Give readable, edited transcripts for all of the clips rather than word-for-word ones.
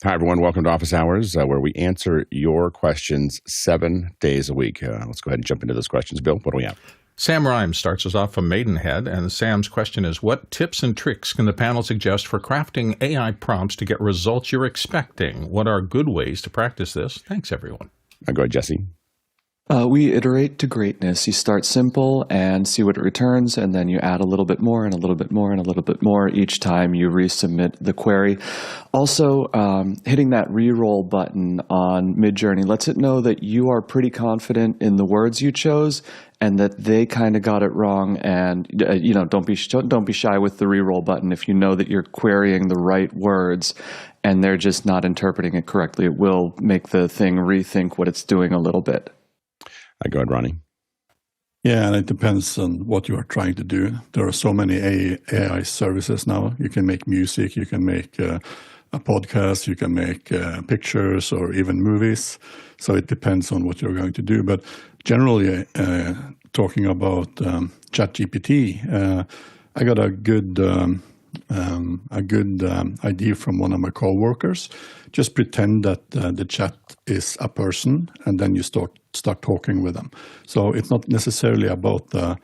Hi, everyone. Welcome to Office Hours, where we answer your questions 7 days a week. Let's go ahead and jump into those questions. Bill, what do we have? Sam Rhymes starts us off from Maidenhead, and Sam's question is, what tips and tricks can the panel suggest for crafting AI prompts to get results you're expecting? What are good ways to practice this? Thanks, everyone. Go ahead, Jesse. We iterate to greatness. You start simple and see what it returns, and then you add a little bit more and a little bit more and a little bit more each time you resubmit the query. Also, hitting that reroll button on Midjourney lets it know that you are pretty confident in the words you chose and that they kind of got it wrong. And don't be shy with the reroll button. If you know that you're querying the right words and they're just not interpreting it correctly, it will make the thing rethink what it's doing a little bit. Go ahead, Ronnie. Yeah, and it depends on what you are trying to do. There are so many AI services now. You can make music, you can make a podcast, you can make pictures or even movies. So it depends on what you're going to do. But generally, talking about ChatGPT, I got a good idea from one of my coworkers. Just pretend that the chat is a person, and then you start talking with them. So it's not necessarily about the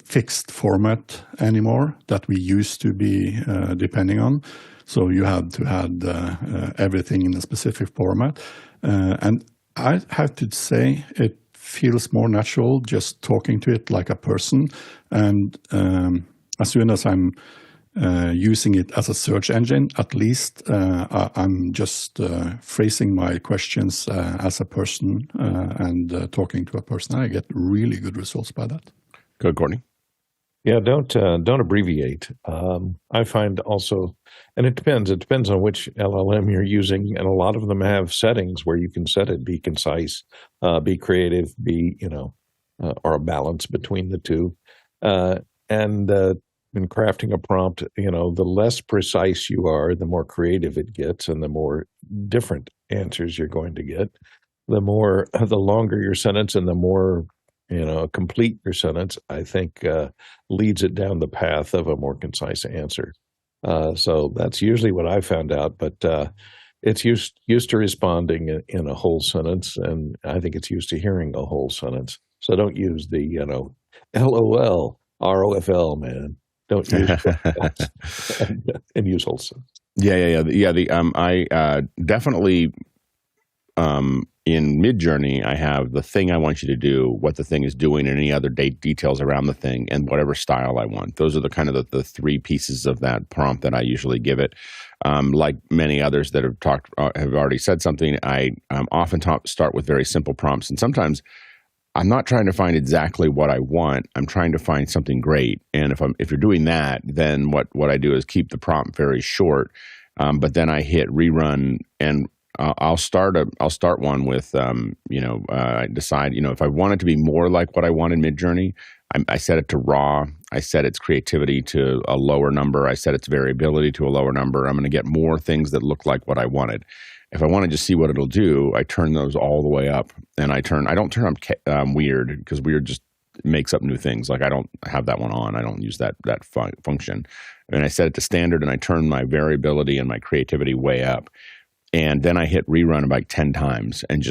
fixed format anymore that we used to be depending on. So you had to have everything in a specific format, and I have to say it feels more natural just talking to it like a person. And as soon as I'm using it as a search engine, at least I'm just phrasing my questions as a person and talking to a person. I get really good results by that. Go ahead, Courtney. Yeah, don't abbreviate. I find also, and it depends on which LLM you're using, and a lot of them have settings where you can set it, be concise, be creative, or a balance between the two. In crafting a prompt, the less precise you are, the more creative it gets, and the more different answers you're going to get. The longer your sentence and the more, complete your sentence, I think leads it down the path of a more concise answer. So that's usually what I found out, but it's used to responding in a whole sentence, and I think it's used to hearing a whole sentence. So don't use the, LOL, ROFL, man. Don't use and use whole sentence. Yeah. I definitely in Midjourney, I have the thing I want you to do, what the thing is doing, and any other details around the thing, and whatever style I want. Those are the kind of the three pieces of that prompt that I usually give it. Like many others that have already said something, I often start with very simple prompts, and sometimes I'm not trying to find exactly what I want. I'm trying to find something great. And if you're doing that, then what I do is keep the prompt very short. But then I hit rerun, and I'll start one with I decide if I want it to be more like what I want in Midjourney, I set it to raw. I set its creativity to a lower number. I set its variability to a lower number. I'm going to get more things that look like what I wanted. If I want to just see what it'll do, I turn those all the way up, and I don't turn up weird, because weird just makes up new things. Like I don't have that one on. I don't use that function. And I set it to standard, and I turn my variability and my creativity way up. And then I hit rerun about 10 times, and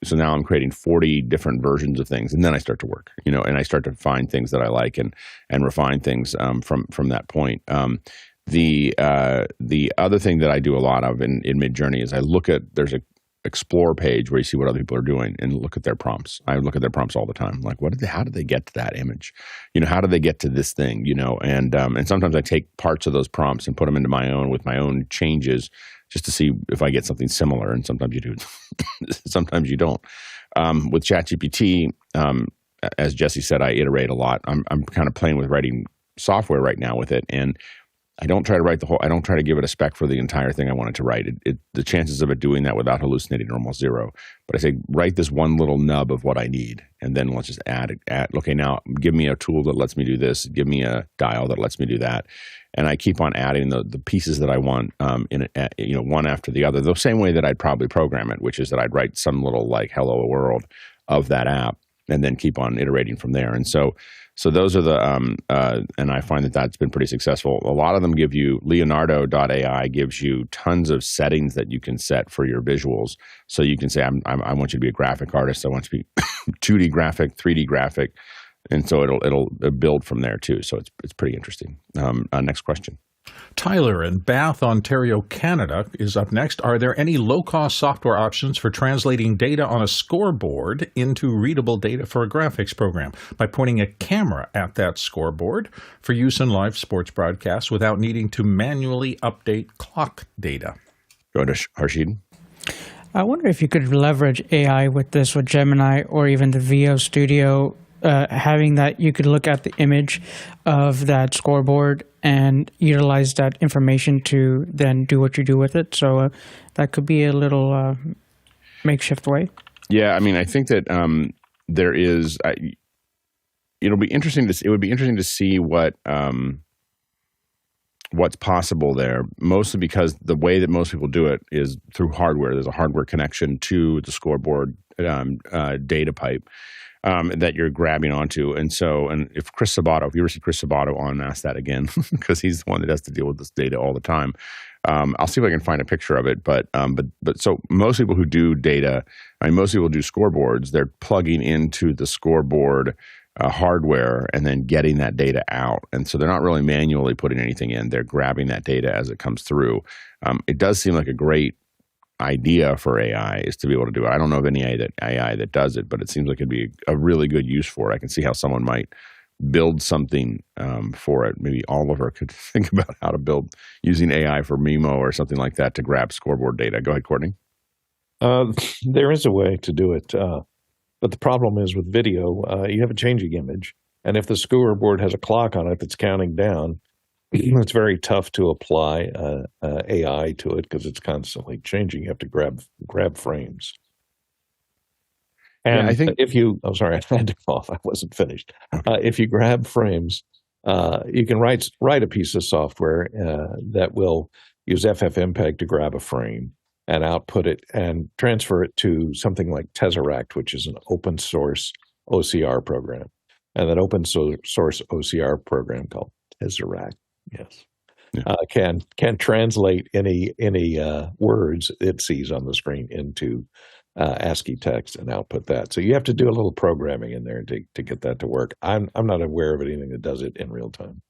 so now I'm creating 40 different versions of things, and then I start to work, and I start to find things that I like and refine things from that point. The other thing that I do a lot of in Midjourney is there's a explore page where you see what other people are doing and look at their prompts. I look at their prompts all the time. Like, how did they get to that image? How do they get to this thing? And sometimes I take parts of those prompts and put them into with my own changes, just to see if I get something similar. And sometimes you do, sometimes you don't. With ChatGPT, as Jesse said, I iterate a lot. I'm kind of playing with writing software right now with it, and I don't try to I don't try to give it a spec for the entire thing I want it to write. The chances of it doing that without hallucinating are almost zero. But I say, write this one little nub of what I need, and then let's just add. Okay, now give me a tool that lets me do this. Give me a dial that lets me do that. And I keep on adding the pieces that I want one after the other. The same way that I'd probably program it, which is that I'd write some little like hello world of that app, and then keep on iterating from there. And so So those are the, and I find that that's been pretty successful. A lot of them give you, Leonardo.ai gives you tons of settings that you can set for your visuals. So you can say, I want you to be a graphic artist. I want you to be 2D graphic, 3D graphic. And so it'll build from there too. So it's pretty interesting. Next question. Tyler in Bath, Ontario, Canada is up next. Are there any low-cost software options for translating data on a scoreboard into readable data for a graphics program by pointing a camera at that scoreboard for use in live sports broadcasts without needing to manually update clock data? Go to Harshid. I wonder if you could leverage AI with this, with Gemini or even the VO Studio, having that you could look at the image of that scoreboard and utilize that information to then do what you do with it. So that could be a little makeshift way. Yeah, I mean, I think that there is. It'll be interesting to. It would be interesting to see what's possible there. Mostly because the way that most people do it is through hardware. There's a hardware connection to the scoreboard data pipe that you're grabbing onto. And so, and if Chris Sabato, if you ever see Chris Sabato on, ask that again, because he's the one that has to deal with this data all the time. I'll see if I can find a picture of it. But so most people who do data, I mean, most people do scoreboards, they're plugging into the scoreboard hardware and then getting that data out. And so they're not really manually putting anything in. They're grabbing that data as it comes through. It does seem like a great idea for AI is to be able to do it. I don't know of any AI that does it, but it seems like it'd be a really good use for it. I can see how someone might build something for it. Maybe Oliver could think about how to build using AI for Mimo or something like that to grab scoreboard data. Go ahead, Courtney. There is a way to do it, but the problem is with video, you have a changing image, and if the scoreboard has a clock on it that's counting down, it's very tough to apply AI to it because it's constantly changing. You have to grab frames. And I think if you, oh, sorry, I had to cough. I wasn't finished. If you grab frames, you can write a piece of software that will use FFmpeg to grab a frame and output it and transfer it to something like Tesseract, which is an open source OCR program. And that open source OCR program called Tesseract, yes, can translate any words it sees on the screen into ASCII text and output that. So you have to do a little programming in there to get that to work. I'm not aware of anything that does it in real time.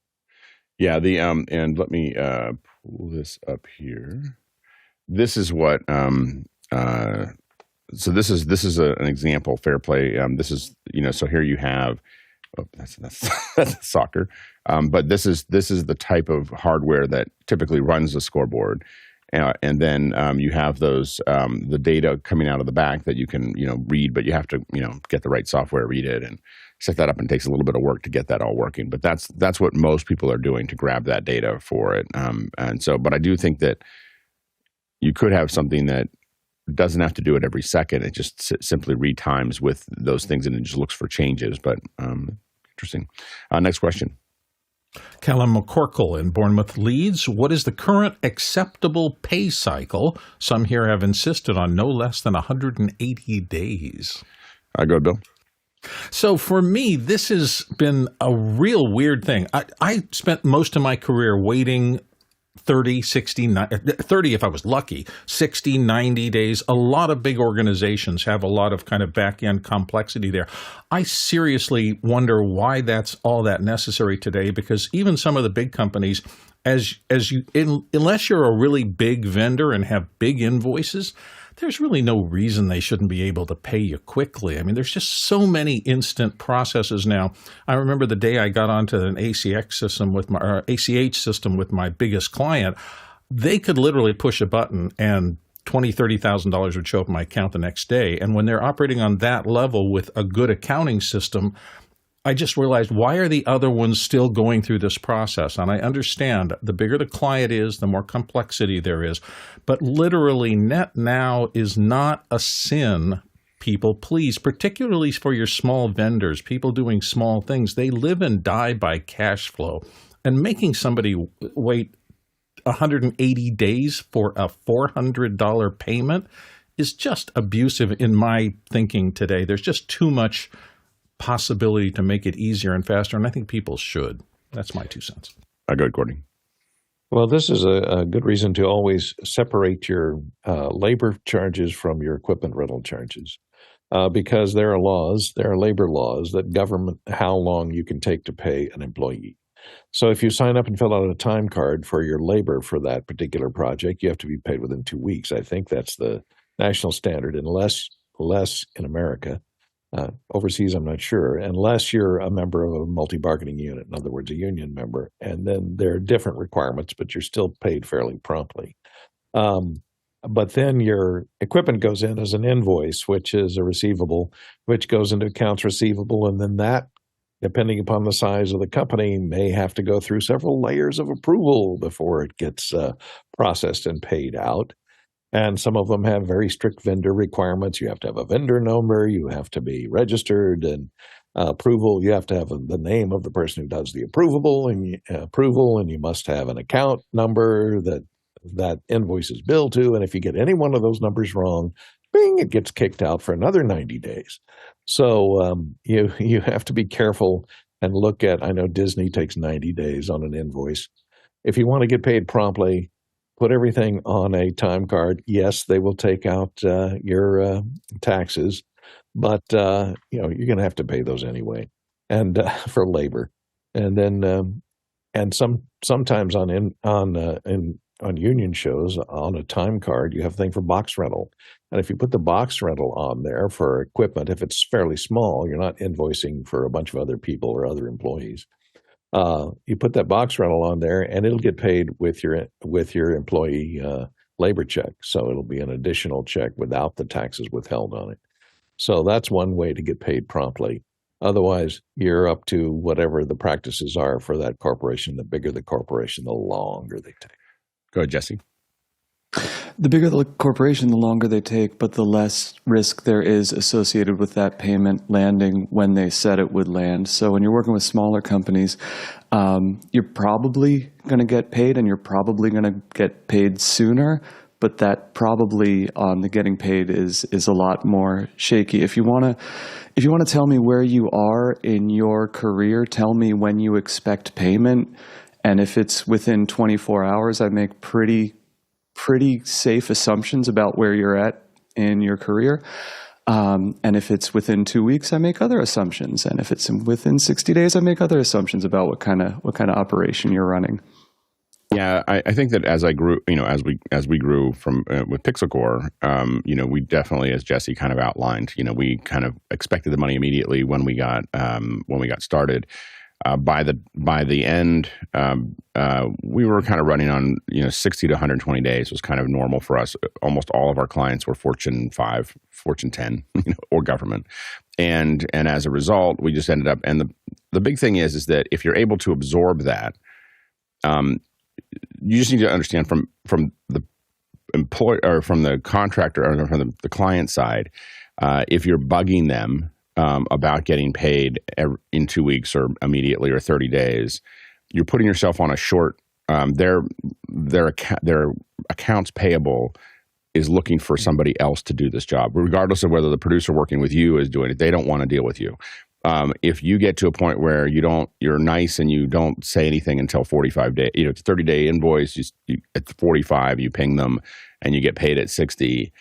Yeah, and let me pull this up here. This is what so this is an example. Fair play. This is, so here you have. Oh, that's soccer. But this is the type of hardware that typically runs the scoreboard, and then you have those the data coming out of the back that you can read, but you have to get the right software, read it, and set that up. And it takes a little bit of work to get that all working. But that's what most people are doing to grab that data for it. And so, but I do think that you could have something that doesn't have to do it every second. It just simply retimes with those things and it just looks for changes. But interesting. Next question. Callum McCorkle in Bournemouth, Leeds. What is the current acceptable pay cycle? Some here have insisted on no less than 180 days. Go ahead, Bill. So for me, this has been a real weird thing. I spent most of my career waiting 30, 60, 30 if I was lucky, 60, 90 days. A lot of big organizations have a lot of kind of back-end complexity there. I seriously wonder why that's all that necessary today, because even some of the big companies, unless you're a really big vendor and have big invoices, there's really no reason they shouldn't be able to pay you quickly. I mean, there's just so many instant processes now. I remember the day I got onto an ACH system with my biggest client, they could literally push a button and $20,000, $30,000 would show up in my account the next day. And when they're operating on that level with a good accounting system, I just realized, why are the other ones still going through this process? And I understand the bigger the client is, the more complexity there is. But literally, net now is not a sin, people. Please, particularly for your small vendors, people doing small things, they live and die by cash flow. And making somebody wait 180 days for a $400 payment is just abusive in my thinking today. There's just too much possibility to make it easier and faster, and I think people should. That's my 2 cents. Go ahead, Courtney. Well, this is a good reason to always separate your labor charges from your equipment rental charges, because there are labor laws that govern how long you can take to pay an employee. So if you sign up and fill out a time card for your labor for that particular project, you have to be paid within 2 weeks. I think that's the national standard, unless in America. Overseas, I'm not sure, unless you're a member of a multi-bargaining unit, in other words, a union member. And then there are different requirements, but you're still paid fairly promptly. But then your equipment goes in as an invoice, which is a receivable, which goes into accounts receivable. And then that, depending upon the size of the company, may have to go through several layers of approval before it gets processed and paid out. And some of them have very strict vendor requirements. You have to have a vendor number. You have to be registered, and approval. You have to have the name of the person who does the approval, and you must have an account number that invoice is billed to. And if you get any one of those numbers wrong, bing, it gets kicked out for another 90 days. So you have to be careful and look at. I know Disney takes 90 days on an invoice. If you want to get paid promptly, put everything on a time card. Yes, they will take out your taxes, but you're going to have to pay those anyway, and for labor. And then sometimes on union shows on a time card, you have a thing for box rental. And if you put the box rental on there for equipment, if it's fairly small, you're not invoicing for a bunch of other people or other employees. You put that box rental on there, and it'll get paid with your employee labor check. So it'll be an additional check without the taxes withheld on it. So that's one way to get paid promptly. Otherwise, you're up to whatever the practices are for that corporation. The bigger the corporation, the longer they take. Go ahead, Jesse. The bigger the corporation, the longer they take, but the less risk there is associated with that payment landing when they said it would land. So when you're working with smaller companies, you're probably going to get paid, and you're probably going to get paid sooner, but that probably on the getting paid is a lot more shaky. If you want to tell me where you are in your career, tell me when you expect payment. And if it's within 24 hours, I make pretty safe assumptions about where you're at in your career. And if it's within 2 weeks, I make other assumptions. And if it's within 60 days, I make other assumptions about what kind of operation you're running. Yeah, I think that as I grew, as we grew from with PixelCore, we definitely, as Jesse kind of outlined, we kind of expected the money immediately when we got started. By the end, we were kind of running on 60 to 120 days was kind of normal for us. Almost all of our clients were Fortune 5, Fortune 10, or government, and as a result, we just ended up. And the big thing is that if you're able to absorb that, you just need to understand from the employer or from the contractor or from the client side, if you're bugging them about getting paid in 2 weeks or immediately or 30 days, you're putting yourself on a short. Their accounts payable is looking for somebody else to do this job, regardless of whether the producer working with you is doing it. They don't want to deal with you. If you get to a point where you're nice and you don't say anything until 45 days, it's a 30-day invoice. At 45, you ping them, and you get paid at 60.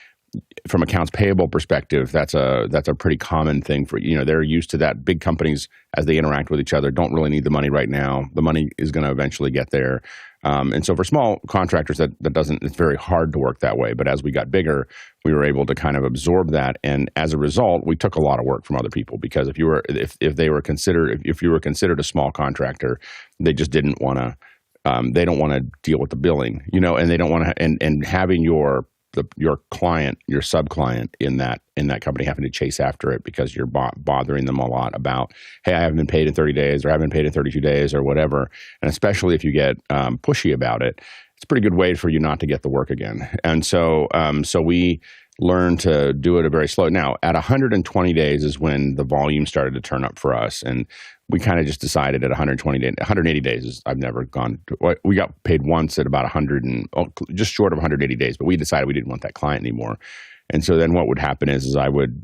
From accounts payable perspective, that's a pretty common thing for they're used to that. Big companies, as they interact with each other, don't really need the money right now. The money is going to eventually get there, and so for small contractors, it's very hard to work that way. But as we got bigger, we were able to kind of absorb that, and as a result, we took a lot of work from other people because if you were considered a small contractor, they just didn't want to. They don't want to deal with the billing, and they don't want to. And having your client, your sub-client in that company having to chase after it because you're bothering them a lot about, hey, I haven't been paid in 30 days or I haven't been paid in 32 days or whatever. And especially if you get pushy about it, it's a pretty good way for you not to get the work again. And so we learned to do it a very slow. Now, at 120 days is when the volume started to turn up for us. And we kind of just decided at 180 days is I've never gone to, we got paid once at about just short of 180 days, but we decided we didn't want that client anymore. And so then what would happen is I would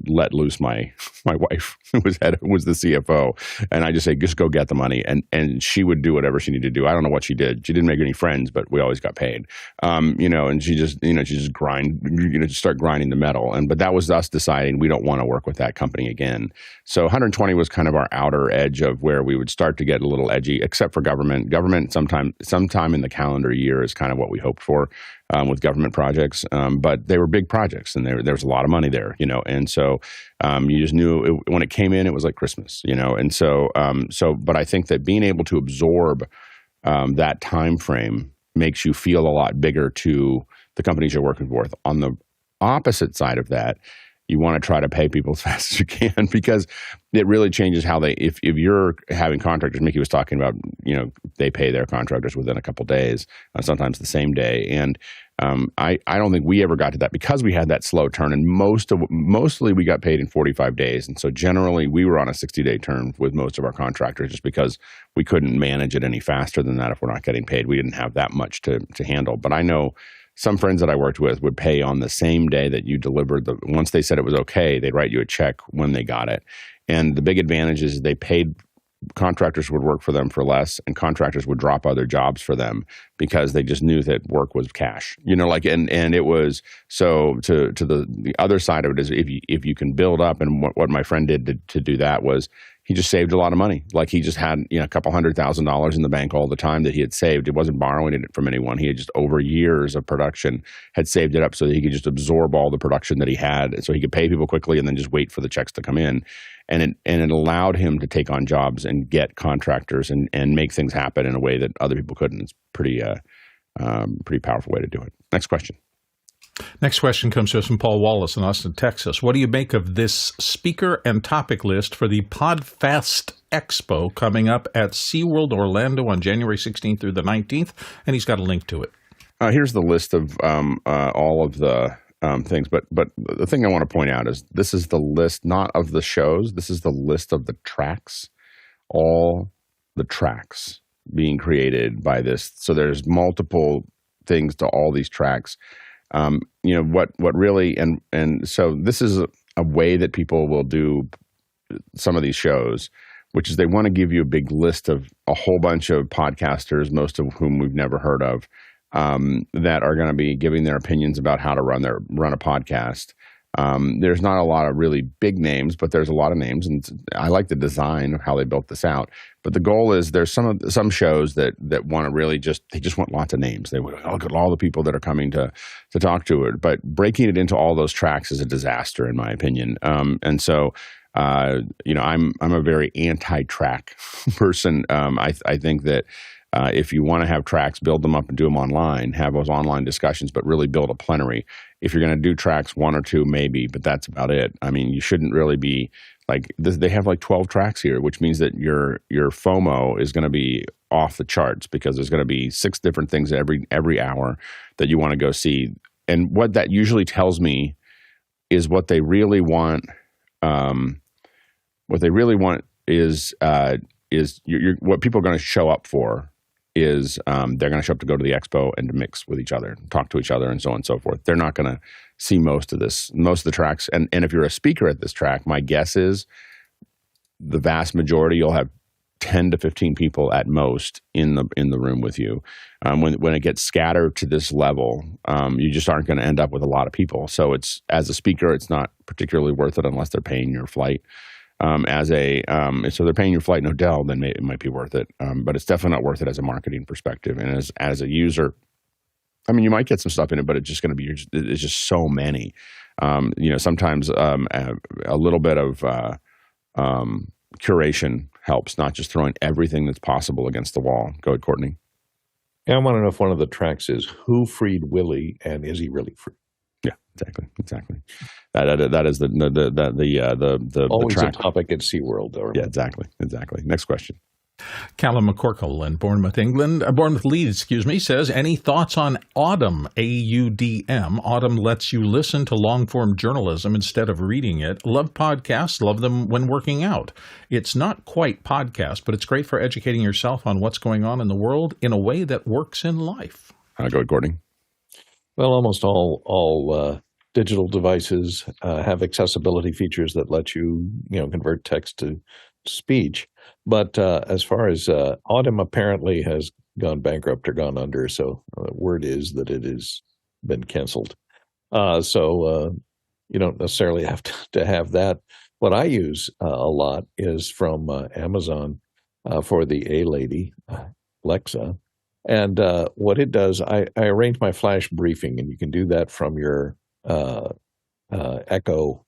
let loose my wife, who was the CFO, and I just say, just go get the money, and she would do whatever she needed to do. I don't know what she did. She didn't make any friends, but we always got paid. And she just just start grinding the metal. But that was us deciding we don't want to work with that company again. So 120 was kind of our outer edge of where we would start to get a little edgy, except for government. Government sometime in the calendar year is kind of what we hoped for with government projects. But they were big projects, and there was a lot of money there, and so you just knew when it came in, it was like Christmas, and so but I think that being able to absorb that time frame makes you feel a lot bigger to the companies you're working with. On the opposite side of that, you want to try to pay people as fast as you can, because it really changes how if you're having contractors. Mickey was talking about, they pay their contractors within a couple days, sometimes the same day. And I don't think we ever got to that because we had that slow turn, and mostly we got paid in 45 days. And so generally we were on a 60-day term with most of our contractors, just because we couldn't manage it any faster than that if we're not getting paid. We didn't have that much to handle. But I know some friends that I worked with would pay on the same day that you delivered. Once they said it was okay, they'd write you a check when they got it. And the big advantage is they paid. Contractors would work for them for less, and contractors would drop other jobs for them because they just knew that work was cash, and it was so to the other side of it is if you can build up. And what my friend did to do that was he just saved a lot of money. Like he just had a couple $100,000 in the bank all the time that he had saved. It wasn't borrowing it from anyone. He had just over years of production had saved it up so that he could just absorb all the production that he had, so he could pay people quickly and then just wait for the checks to come in. And it allowed him to take on jobs and get contractors and make things happen in a way that other people couldn't. It's pretty powerful way to do it. Next question. Next question comes to us from Paul Wallace in Austin, Texas. What do you make of this speaker and topic list for the Podfest Expo coming up at SeaWorld Orlando on January 16th through the 19th? And he's got a link to it. Here's the list of all of the things. But the thing I want to point out is this is the list, not of the shows. This is the list of the tracks, all the tracks being created by this. So there's multiple things to all these tracks. What really, and so this is a way that people will do some of these shows, which is they want to give you a big list of a whole bunch of podcasters, most of whom we've never heard of, that are going to be giving their opinions about how to run a podcast. There's not a lot of really big names, but there's a lot of names, and I like the design of how they built this out. But the goal is there's some shows that want to really just want lots of names. They want to look at all the people that are coming to talk to it. But breaking it into all those tracks is a disaster, in my opinion. And so I'm a very anti-track person. I think that. If you want to have tracks, build them up and do them online, have those online discussions, but really build a plenary. If you're going to do tracks, one or two maybe, but that's about it. I mean, you shouldn't really be like this. They have like 12 tracks here, which means that your FOMO is going to be off the charts because there's going to be 6 different things every hour that you want to go see. And what that usually tells me is what they really want. What they really want is what people are going to show up for. Is they're going to show up to go to the expo and to mix with each other, talk to each other, and so on and so forth. They're not going to see most of the tracks. And if you're a speaker at this track, my guess is the vast majority, you'll have 10 to 15 people at most in the room with you. When it gets scattered to this level, you just aren't going to end up with a lot of people. So as a speaker, it's not particularly worth it unless they're paying your flight. So they're paying your flight in Odell, then it might be worth it. But it's definitely not worth it as a marketing perspective. And as a user, I mean, you might get some stuff in it, but it's just going to be, it's just so many. Sometimes a little bit of curation helps, not just throwing everything that's possible against the wall. Go ahead, Courtney. Yeah, I want to know if one of the tracks is who freed Willie and is he really free? Yeah, exactly. That is the always track. a topic at SeaWorld. Yeah, exactly. Next question. Callum McCorkle in Bournemouth, Leeds, says, any thoughts on Audm, A-U-D-M? Audm lets you listen to long-form journalism instead of reading it. Love podcasts, love them when working out. It's not quite podcast, but it's great for educating yourself on what's going on in the world in a way that works in life. Go ahead, Courtney. Well, almost all digital devices have accessibility features that let you, convert text to speech. But as far as Audm apparently has gone bankrupt or gone under, so word is that it has been canceled. So you don't necessarily have to have that. What I use a lot is from Amazon for the A-Lady, Alexa. And what it does, I arrange my flash briefing, and you can do that from your Echo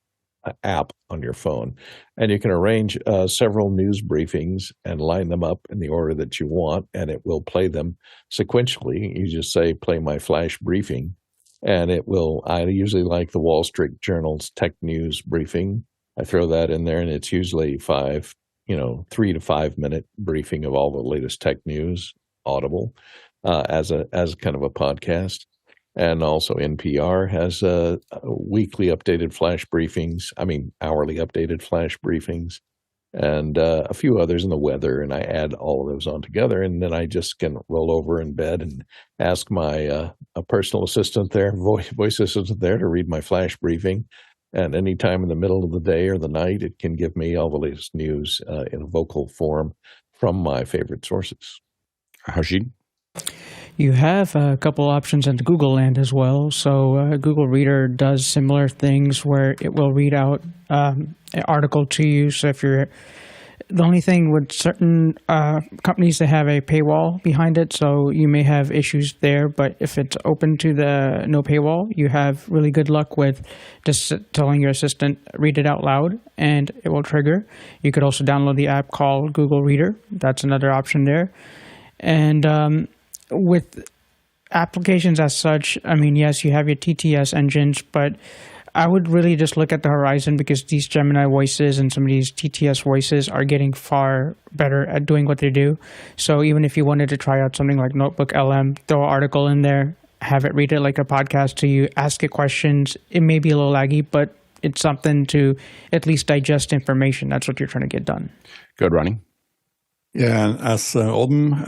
app on your phone. And you can arrange several news briefings and line them up in the order that you want, and it will play them sequentially. You just say, play my flash briefing, and it will. I usually like the Wall Street Journal's tech news briefing. I throw that in there, and it's usually 3 to 5 minute briefing of all the latest tech news, audible, as kind of a podcast. And also NPR has weekly updated flash briefings, hourly updated flash briefings, and a few others in the weather. And I add all of those on together, and then I just can roll over in bed and ask my a personal assistant there, voice assistant there, to read my flash briefing. And any time in the middle of the day or the night, it can give me all the latest news in a vocal form from my favorite sources. Harshid? You have a couple options in Google Land as well. So Google Reader does similar things where it will read out an article to you. So if you're the only thing with certain companies that have a paywall behind it, so you may have issues there. But if it's open to the no paywall, you have really good luck with just telling your assistant, read it out loud, and it will trigger. You could also download the app called Google Reader. That's another option there. And with applications as such, yes, you have your TTS engines, but I would really just look at the horizon, because these Gemini voices and some of these TTS voices are getting far better at doing what they do. So even if you wanted to try out something like Notebook LM, throw an article in there, have it read it like a podcast to you, ask it questions. It may be a little laggy, but it's something to at least digest information. That's what you're trying to get done. Good, Ronnie. Yeah, and as Audm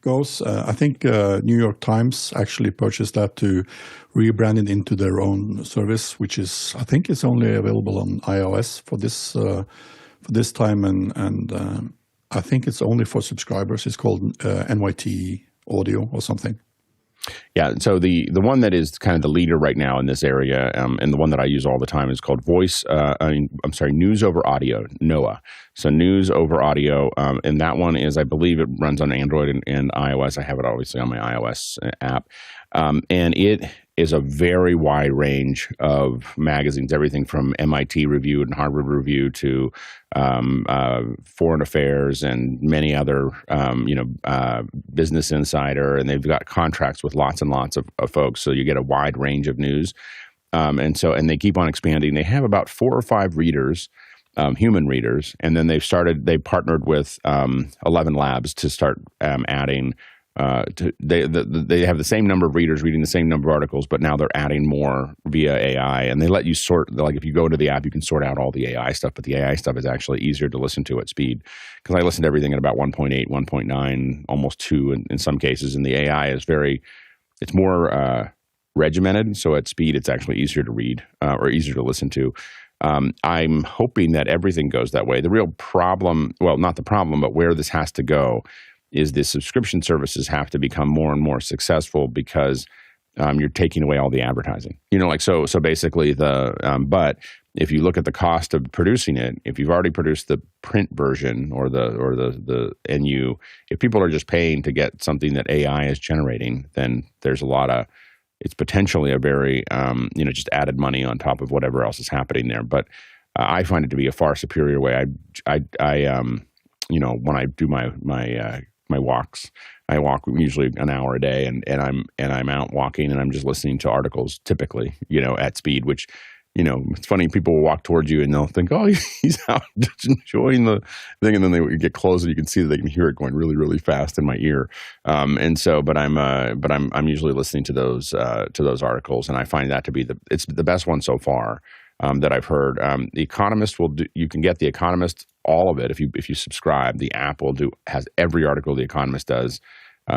goes, I think New York Times actually purchased that to rebrand it into their own service, which is, I think, it's only available on iOS for this time, and I think it's only for subscribers. It's called NYT Audio or something. Yeah, so the one that is kind of the leader right now in this area, and the one that I use all the time, is called News over Audio, NOAA. So News over Audio, and that one is, I believe it runs on Android and iOS. I have it obviously on my iOS app, and it is a very wide range of magazines, everything from MIT Review and Harvard Review to Foreign Affairs and many other, Business Insider, and they've got contracts with lots and lots of folks, so you get a wide range of news, and they keep on expanding. They have about 4 or 5 readers, human readers, and then they partnered with 11 Labs to start adding. They have the same number of readers reading the same number of articles, but now they're adding more via AI, and they let you sort. Like if you go into the app, you can sort out all the AI stuff, but the AI stuff is actually easier to listen to at speed, because I listen to everything at about 1.8, 1.9, almost 2 in some cases, and the AI is it's more regimented, so at speed it's actually easier to read or easier to listen to. I'm hoping that everything goes that way. The real problem, well, not the problem, but where this has to go is the subscription services have to become more and more successful, because you're taking away all the advertising. So basically but if you look at the cost of producing it, if you've already produced the print version or the NU, if people are just paying to get something that AI is generating, then there's it's potentially a very, just added money on top of whatever else is happening there. But I find it to be a far superior way. When I do my walks, I walk usually an hour a day, and I'm out walking, and I'm just listening to articles typically, at speed, which, it's funny, people will walk towards you and they'll think, oh, he's out just enjoying the thing, and then they get close and you can see that they can hear it going really, really fast in my ear. But I'm usually listening to those articles, and I find that to be it's the best one so far. That I've heard. The Economist you can get The Economist, all of it, if you subscribe. The app has every article The Economist does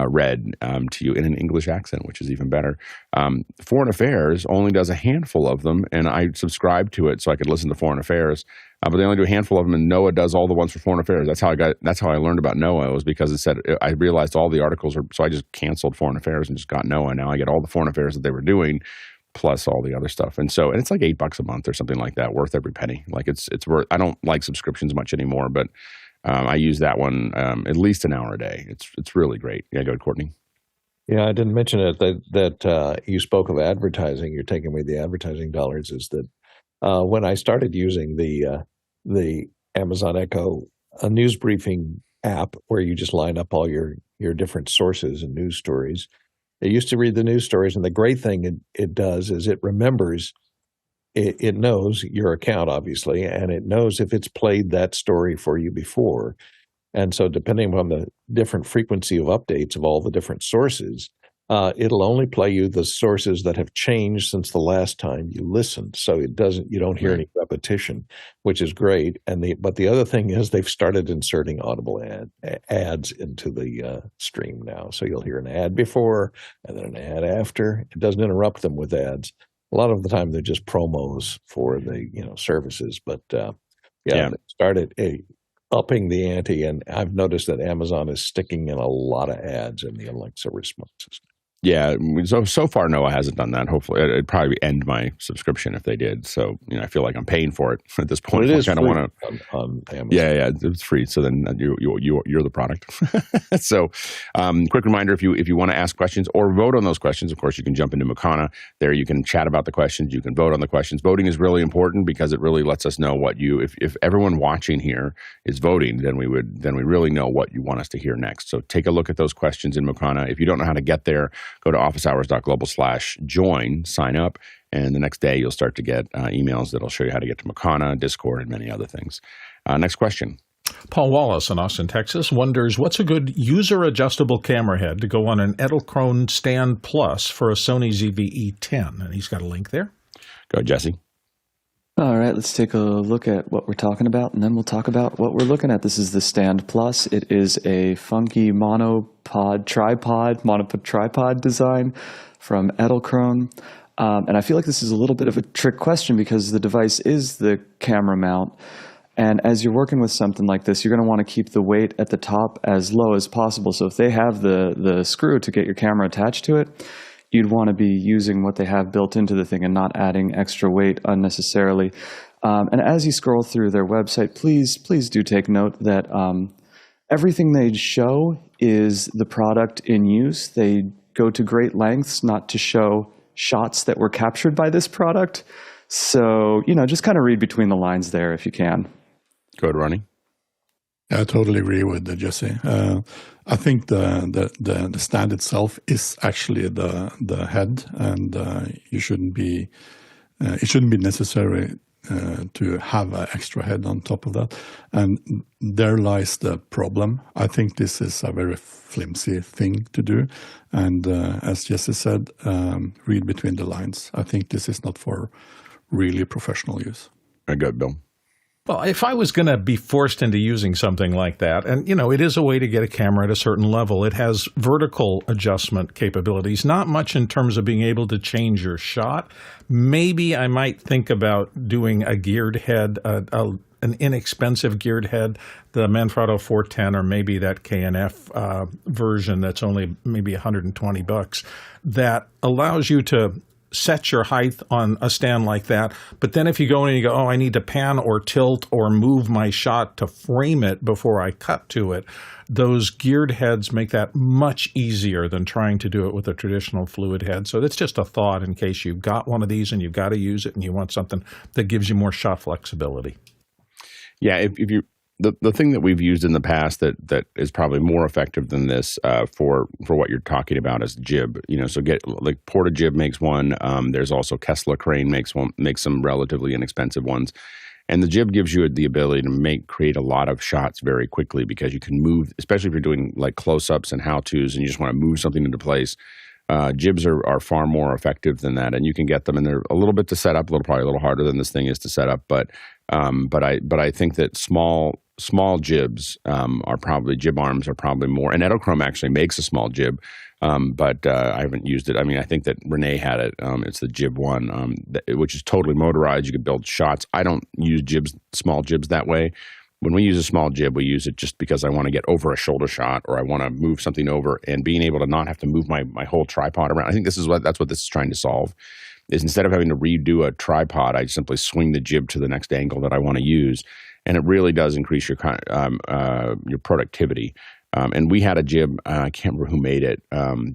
read to you in an English accent, which is even better. Foreign Affairs only does a handful of them, and I subscribed to it so I could listen to Foreign Affairs. But they only do a handful of them, and NOAA does all the ones for Foreign Affairs. That's how I learned about NOAA, was because it said, I realized all the articles are, so I just canceled Foreign Affairs and just got NOAA. Now I get all the Foreign Affairs that they were doing, plus all the other stuff. And it's like $8 a month or something like that, worth every penny. Like it's worth. I don't like subscriptions much anymore, but I use that one at least an hour a day. It's really great. Yeah, go ahead, Courtney. Yeah, I didn't mention it that you spoke of advertising. You're taking away the advertising dollars. Is that when I started using the Amazon Echo news briefing app, where you just line up all your different sources and news stories. I used to read the news stories, and the great thing it does is it remembers, it knows your account, obviously, and it knows if it's played that story for you before. And so depending on the different frequency of updates of all the different sources, it'll only play you the sources that have changed since the last time you listened. So you don't hear any repetition, which is great. But the other thing is they've started inserting Audible ads into the stream now. So you'll hear an ad before and then an ad after. It doesn't interrupt them with ads. A lot of the time they're just promos for the services. But they started upping the ante, and I've noticed that Amazon is sticking in a lot of ads in the Alexa responses. Yeah, so far NOAA hasn't done that. Hopefully, it'd probably end my subscription if they did. So I feel like I'm paying for it at this point. Well, it is I kind of want to on Amazon. Yeah, it's free. So then you're the product. So, quick reminder: if you want to ask questions or vote on those questions, of course you can jump into Makana. There you can chat about the questions. You can vote on the questions. Voting is really important because it really lets us know what if everyone watching here is voting, then we really know what you want us to hear next. So take a look at those questions in Makana. If you don't know how to get there, go to officehours.global/join, sign up, and the next day you'll start to get emails that'll show you how to get to Makana, Discord, and many other things. Next question. Paul Wallace in Austin, Texas wonders, what's a good user-adjustable camera head to go on an Edelkrone StandPLUS for a Sony ZV-E10? And he's got a link there. Go, Jesse. All right, let's take a look at what we're talking about, and then we'll talk about what we're looking at. This is the StandPLUS. It is a funky monopod tripod design from Edelkrone. And I feel like this is a little bit of a trick question because the device is the camera mount. And as you're working with something like this, you're going to want to keep the weight at the top as low as possible. So if they have the screw to get your camera attached to it, you'd want to be using what they have built into the thing and not adding extra weight unnecessarily. And as you scroll through their website, please do take note that everything they show is the product in use. They go to great lengths not to show shots that were captured by this product. So, just kind of read between the lines there if you can. Go ahead, Ronnie. I totally agree with Jesse. I think the stand itself is actually the head, and it shouldn't be necessary to have an extra head on top of that. And there lies the problem. I think this is a very flimsy thing to do. And as Jesse said, read between the lines. I think this is not for really professional use. Very good, Bill. Well, if I was going to be forced into using something like that, and, it is a way to get a camera at a certain level. It has vertical adjustment capabilities, not much in terms of being able to change your shot. Maybe I might think about doing a geared head, an inexpensive geared head, the Manfrotto 410, or maybe that K&F version that's only maybe $120, that allows you to set your height on a stand like that. But then if you go in and you go, I need to pan or tilt or move my shot to frame it before I cut to it, those geared heads make that much easier than trying to do it with a traditional fluid head. So that's just a thought in case you've got one of these and you've got to use it and you want something that gives you more shot flexibility. Yeah, if you the thing that we've used in the past that is probably more effective than this for what you're talking about is jib. So get like Porta Jib makes one. There's also Kessler Crane makes some relatively inexpensive ones, and the jib gives you the ability to create a lot of shots very quickly because you can move, especially if you're doing like close-ups and how-tos, and you just want to move something into place. Jibs are far more effective than that, and you can get them, and they're a little bit to set up, probably a little harder than this thing is to set up, but I think that small small jibs jib arms are probably more. And Edelkrone actually makes a small jib, but I haven't used it. I mean, I think that Renee had it. It's the Jib One, which is totally motorized. You can build shots. I don't use small jibs that way. When we use a small jib, we use it just because I want to get over a shoulder shot, or I want to move something over, and being able to not have to move my whole tripod around. I think that's what this is trying to solve. Is instead of having to redo a tripod, I simply swing the jib to the next angle that I want to use, and it really does increase your productivity. And we had a jib. I can't remember who made it,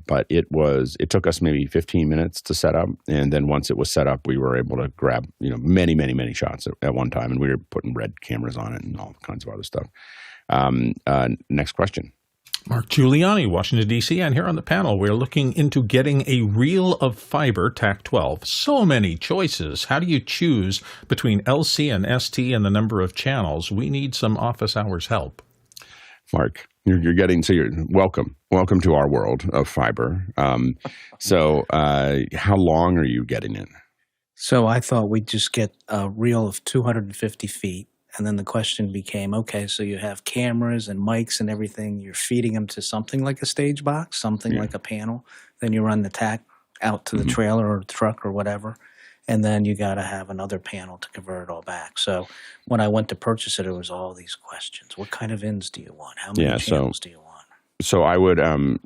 but it took us maybe 15 minutes to set up, and then once it was set up, we were able to grab many shots at one time, and we were putting red cameras on it and all kinds of other stuff. Next question. Mark Giuliani, Washington, D.C., and here on the panel, we're looking into getting a reel of fiber TAC-12. So many choices. How do you choose between LC and ST and the number of channels? We need some office hours help. Mark, you're welcome to our world of fiber. So how long are you getting it? So I thought we'd just get a reel of 250 feet. And then the question became, okay, so you have cameras and mics and everything. You're feeding them to something like a stage box, something like a panel. Then you run the TAC out to the trailer or the truck or whatever. And then you got to have another panel to convert it all back. So when I went to purchase it, it was all these questions. What kind of ins do you want? How many channels do you want? So I would do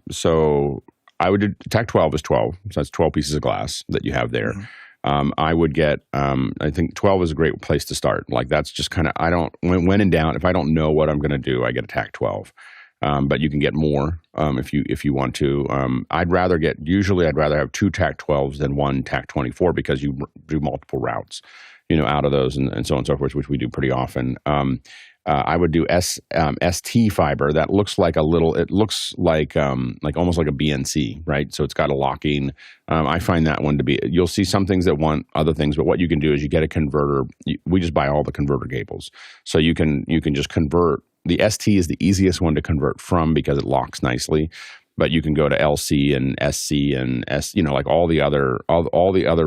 TAC-12 is 12. So that's 12 pieces of glass that you have there. I would get, I think 12 is a great place to start. Like that's just kind of, when in doubt, if I don't know what I'm going to do, I get a TAC-12. But you can get more if you want to. I'd rather have two TAC-12s than one TAC-24 because you do multiple routes, out of those and so on and so forth, which we do pretty often. I would do ST fiber that looks like almost like a BNC, right? So it's got a locking. I find that one to be, you'll see some things that want other things, but what you can do is you get a converter. We just buy all the converter cables. So you can just convert. The ST is the easiest one to convert from because it locks nicely. But you can go to LC and SC and like all the other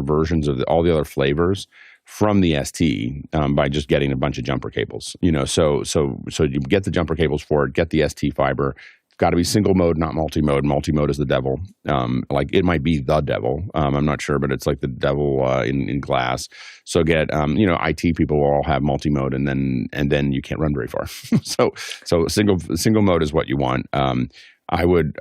versions of all the other flavors from the ST by just getting a bunch of jumper cables. So you get the jumper cables for it, get the ST fiber. It's got to be single mode, not multi-mode. Multi-mode is the devil. Like it might be the devil. I'm not sure, but it's like the devil in glass. So get IT people will all have multi-mode, and then you can't run very far. so single mode is what you want. I would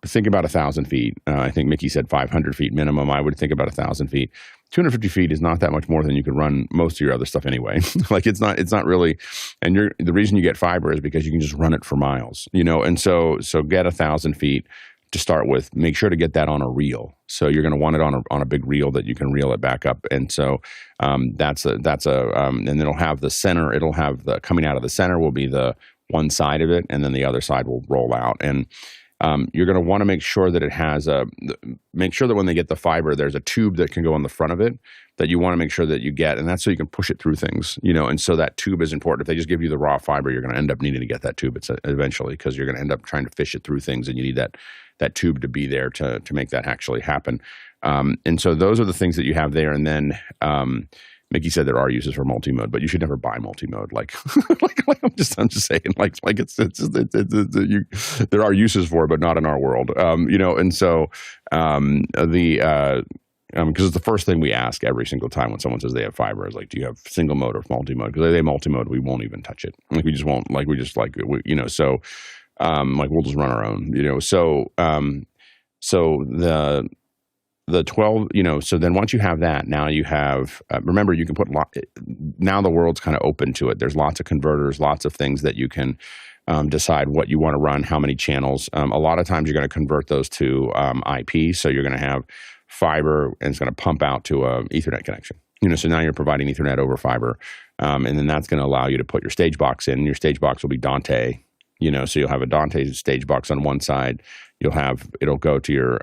think about 1,000 feet. I think Mickey said 500 feet minimum. I would think about 1,000 feet. 250 feet is not that much more than you could run most of your other stuff anyway. Like it's not really, and the reason you get fiber is because you can just run it for miles, and so get 1,000 feet to start with. Make sure to get that on a reel. So you're going to want it on a big reel that you can reel it back up. And so and it'll have the center. It'll have the coming out of the center will be the one side of it, and then the other side will roll out. And you're going to want to make sure that make sure that when they get the fiber, there's a tube that can go on the front of it that you want to make sure that you get, and that's so you can push it through things, and so that tube is important. If they just give you the raw fiber, you're going to end up needing to get that tube eventually because you're going to end up trying to fish it through things, and you need that tube to be there to make that actually happen. And so those are the things that you have there, and then Mickey said there are uses for multi-mode, but you should never buy multi-mode. Like I'm just saying, like there are uses for it, but not in our world. And so because it's the first thing we ask every single time when someone says they have fiber is like, do you have single mode or multi-mode? Because if they have multi-mode, we won't even touch it. Like we just won't. Like we just like So we'll just run our own. So the 12, so then once you have that, now you have, remember you can put, now the world's kind of open to it. There's lots of converters, lots of things that you can decide what you want to run, how many channels. A lot of times you're going to convert those to IP. So you're going to have fiber and it's going to pump out to a Ethernet connection. So now you're providing Ethernet over fiber. And then that's going to allow you to put your stage box in. Your stage box will be Dante, so you'll have a Dante stage box on one side. It'll go to your,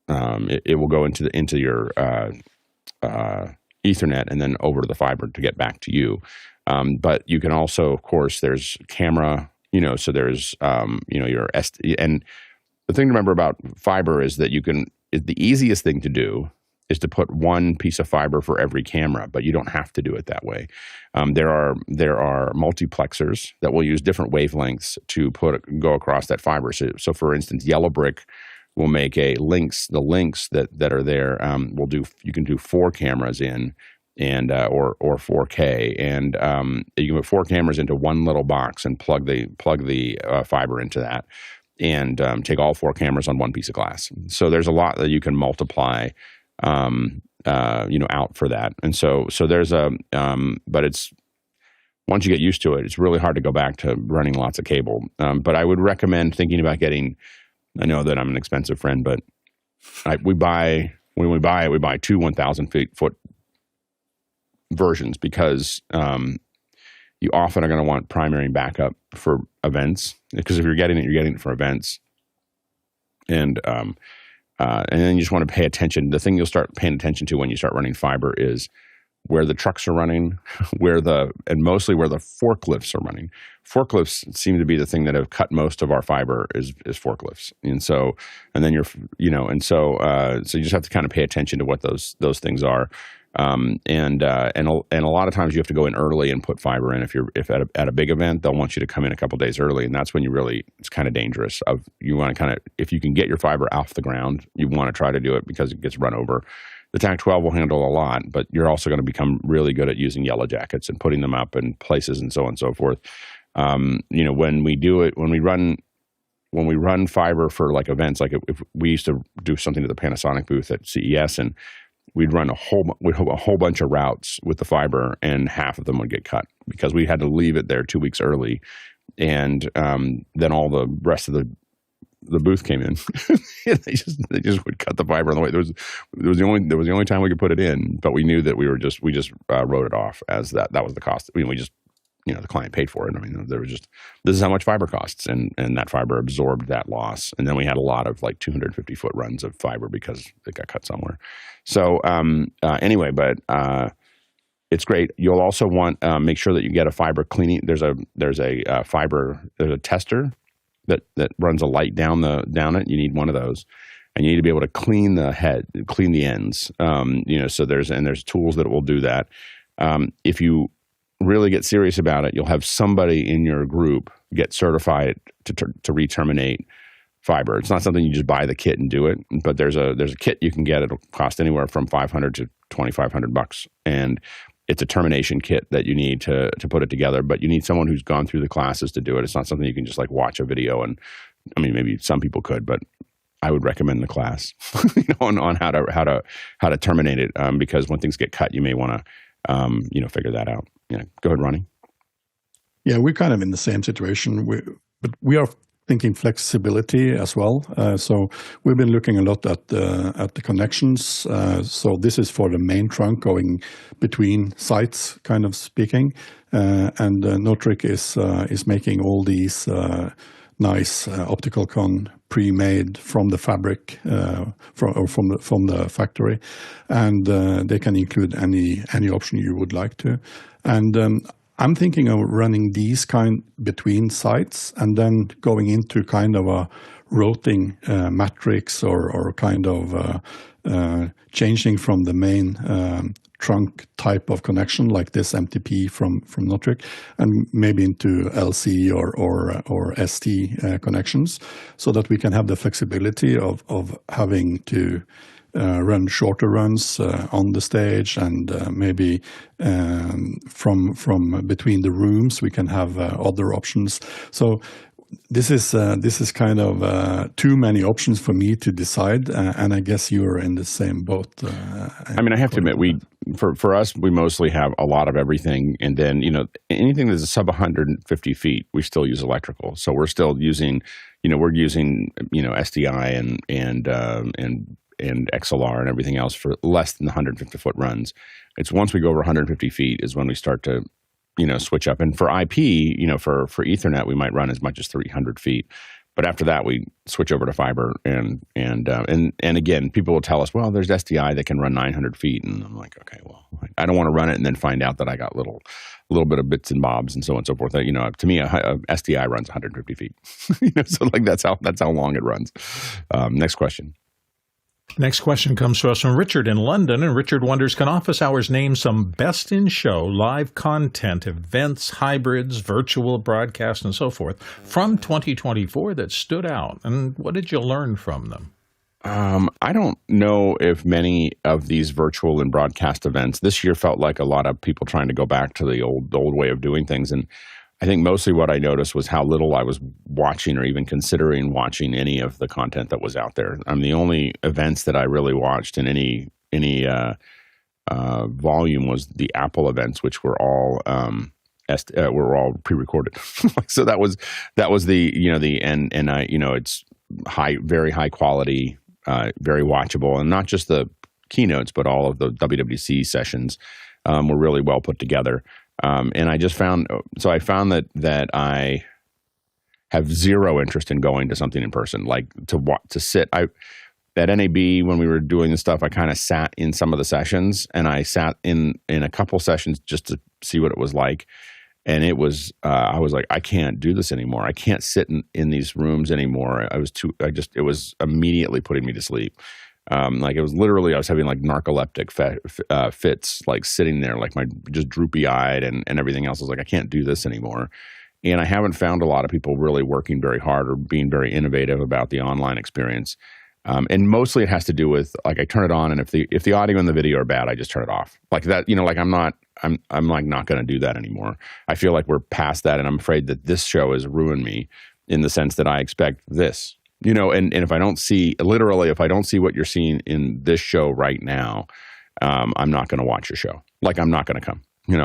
it will go into your Ethernet and then over to the fiber to get back to you. But you can also, of course, there's camera, so there's, your and the thing to remember about fiber is that the easiest thing to do is to put one piece of fiber for every camera, but you don't have to do it that way. There are multiplexers that will use different wavelengths to go across that fiber. So for instance, yellow brick will make the links that are there you can do 4 cameras in, and or 4K, and you can put 4 cameras into one little box and plug the fiber into that, and take all 4 cameras on one piece of glass. So there's a lot that you can multiply out for that. And so there's but it's, once you get used to it, it's really hard to go back to running lots of cable. But I would recommend thinking about getting, I know that I'm an expensive friend, but when we buy 2 1,000 foot versions, because you often are going to want primary and backup for events, because if you're getting it for events. And then you just want to pay attention. The thing you'll start paying attention to when you start running fiber is where the trucks are running, and mostly where the forklifts are running. Forklifts seem to be the thing that have cut most of our fiber is forklifts. So you just have to kind of pay attention to what those things are. And a lot of times you have to go in early and put fiber in. If at a big event, they'll want you to come in a couple days early, and that's when it's kind of dangerous. You want to if you can get your fiber off the ground, you want to try to do it because it gets run over. The TAC-12 will handle a lot, but you're also going to become really good at using yellow jackets and putting them up in places and so on and so forth. When we run fiber for like events, like if we used to do something to the Panasonic booth at CES, and we'd run a whole bunch of routes with the fiber, and half of them would get cut because we had to leave it there 2 weeks early, and then all the rest of the booth came in. they just would cut the fiber on the way. There was the only time we could put it in, but we knew that we just wrote it off as that was the cost. I mean, we just, the client paid for it. I mean, this is how much fiber costs, and that fiber absorbed that loss. And then we had a lot of like 250 foot runs of fiber because it got cut somewhere. So anyway, but it's great. You'll also want make sure that you get a fiber cleaning. There's a tester that runs a light down it. You need one of those, and you need to be able to clean the ends. So there's tools that will do that. If you really get serious about it, you'll have somebody in your group get certified to re-terminate fiber. It's not something you just buy the kit and do it, but there's a kit you can get. It'll cost anywhere from $500 to $2,500, and it's a termination kit that you need to put it together. But you need someone who's gone through the classes to do it. It's not something you can just like watch a video, and I mean maybe some people could, but I would recommend the class on how to terminate it, because when things get cut, you may want to figure that out. Go ahead, Ronnie. Yeah, we're kind of in the same situation, but we are thinking flexibility as well. So we've been looking a lot at the connections. So this is for the main trunk going between sites, kind of speaking. And Notric is making all these nice optical con pre-made from the fabric, from the factory, and they can include any option you would like to. And I'm thinking of running these between sites and then going into kind of a routing matrix or kind of changing from the main trunk type of connection like this MTP from Notric, and maybe into LC or ST connections, so that we can have the flexibility of having to run shorter runs on the stage, and maybe from between the rooms we can have other options. So this is kind of too many options for me to decide, and I guess you are in the same boat. I mean, I have to admit, for us, we mostly have a lot of everything, and then anything that's sub 150 feet, we still use electrical. So we're still using, we're using SDI and XLR and everything else for less than the 150 foot runs. It's once we go over 150 feet is when we start to switch up. And for IP, for Ethernet, we might run as much as 300 feet. But after that, we switch over to fiber. And again, people will tell us, well, there's SDI that can run 900 feet. And I'm like, okay, well, I don't want to run it and then find out that I got a little bit of bits and bobs and so on and so forth. To me, a SDI runs 150 feet. So like that's how long it runs. Next question. Next question comes to us from Richard in London, and Richard wonders, can office hours name some best-in-show live content, events, hybrids, virtual broadcasts, and so forth from 2024 that stood out, and what did you learn from them? I don't know if many of these virtual and broadcast events this year felt like a lot of people trying to go back to the old way of doing things, and I think mostly what I noticed was how little I was watching or even considering watching any of the content that was out there. The only events that I really watched in any volume was the Apple events, which were all pre-recorded. So that was the and I it's very high quality, very watchable, and not just the keynotes, but all of the WWDC sessions were really well put together. And I found that I have zero interest in going to something in person, like to sit. At NAB when we were doing this stuff, I kind of sat in some of the sessions, and I sat in a couple sessions just to see what it was like. And it was, I was like, I can't do this anymore. I can't sit in these rooms anymore. It was immediately putting me to sleep. It was literally, I was having like narcoleptic fits, like sitting there, like just droopy eyed and everything else. I was like, I can't do this anymore. And I haven't found a lot of people really working very hard or being very innovative about the online experience. And mostly it has to do with, like, I turn it on, and if the audio and the video are bad, I just turn it off. Like that, I'm like not going to do that anymore. I feel like we're past that, and I'm afraid that this show has ruined me in the sense that I expect this. And if I don't see what you're seeing in this show right now, I'm not going to watch your show. Like, I'm not going to come. I'm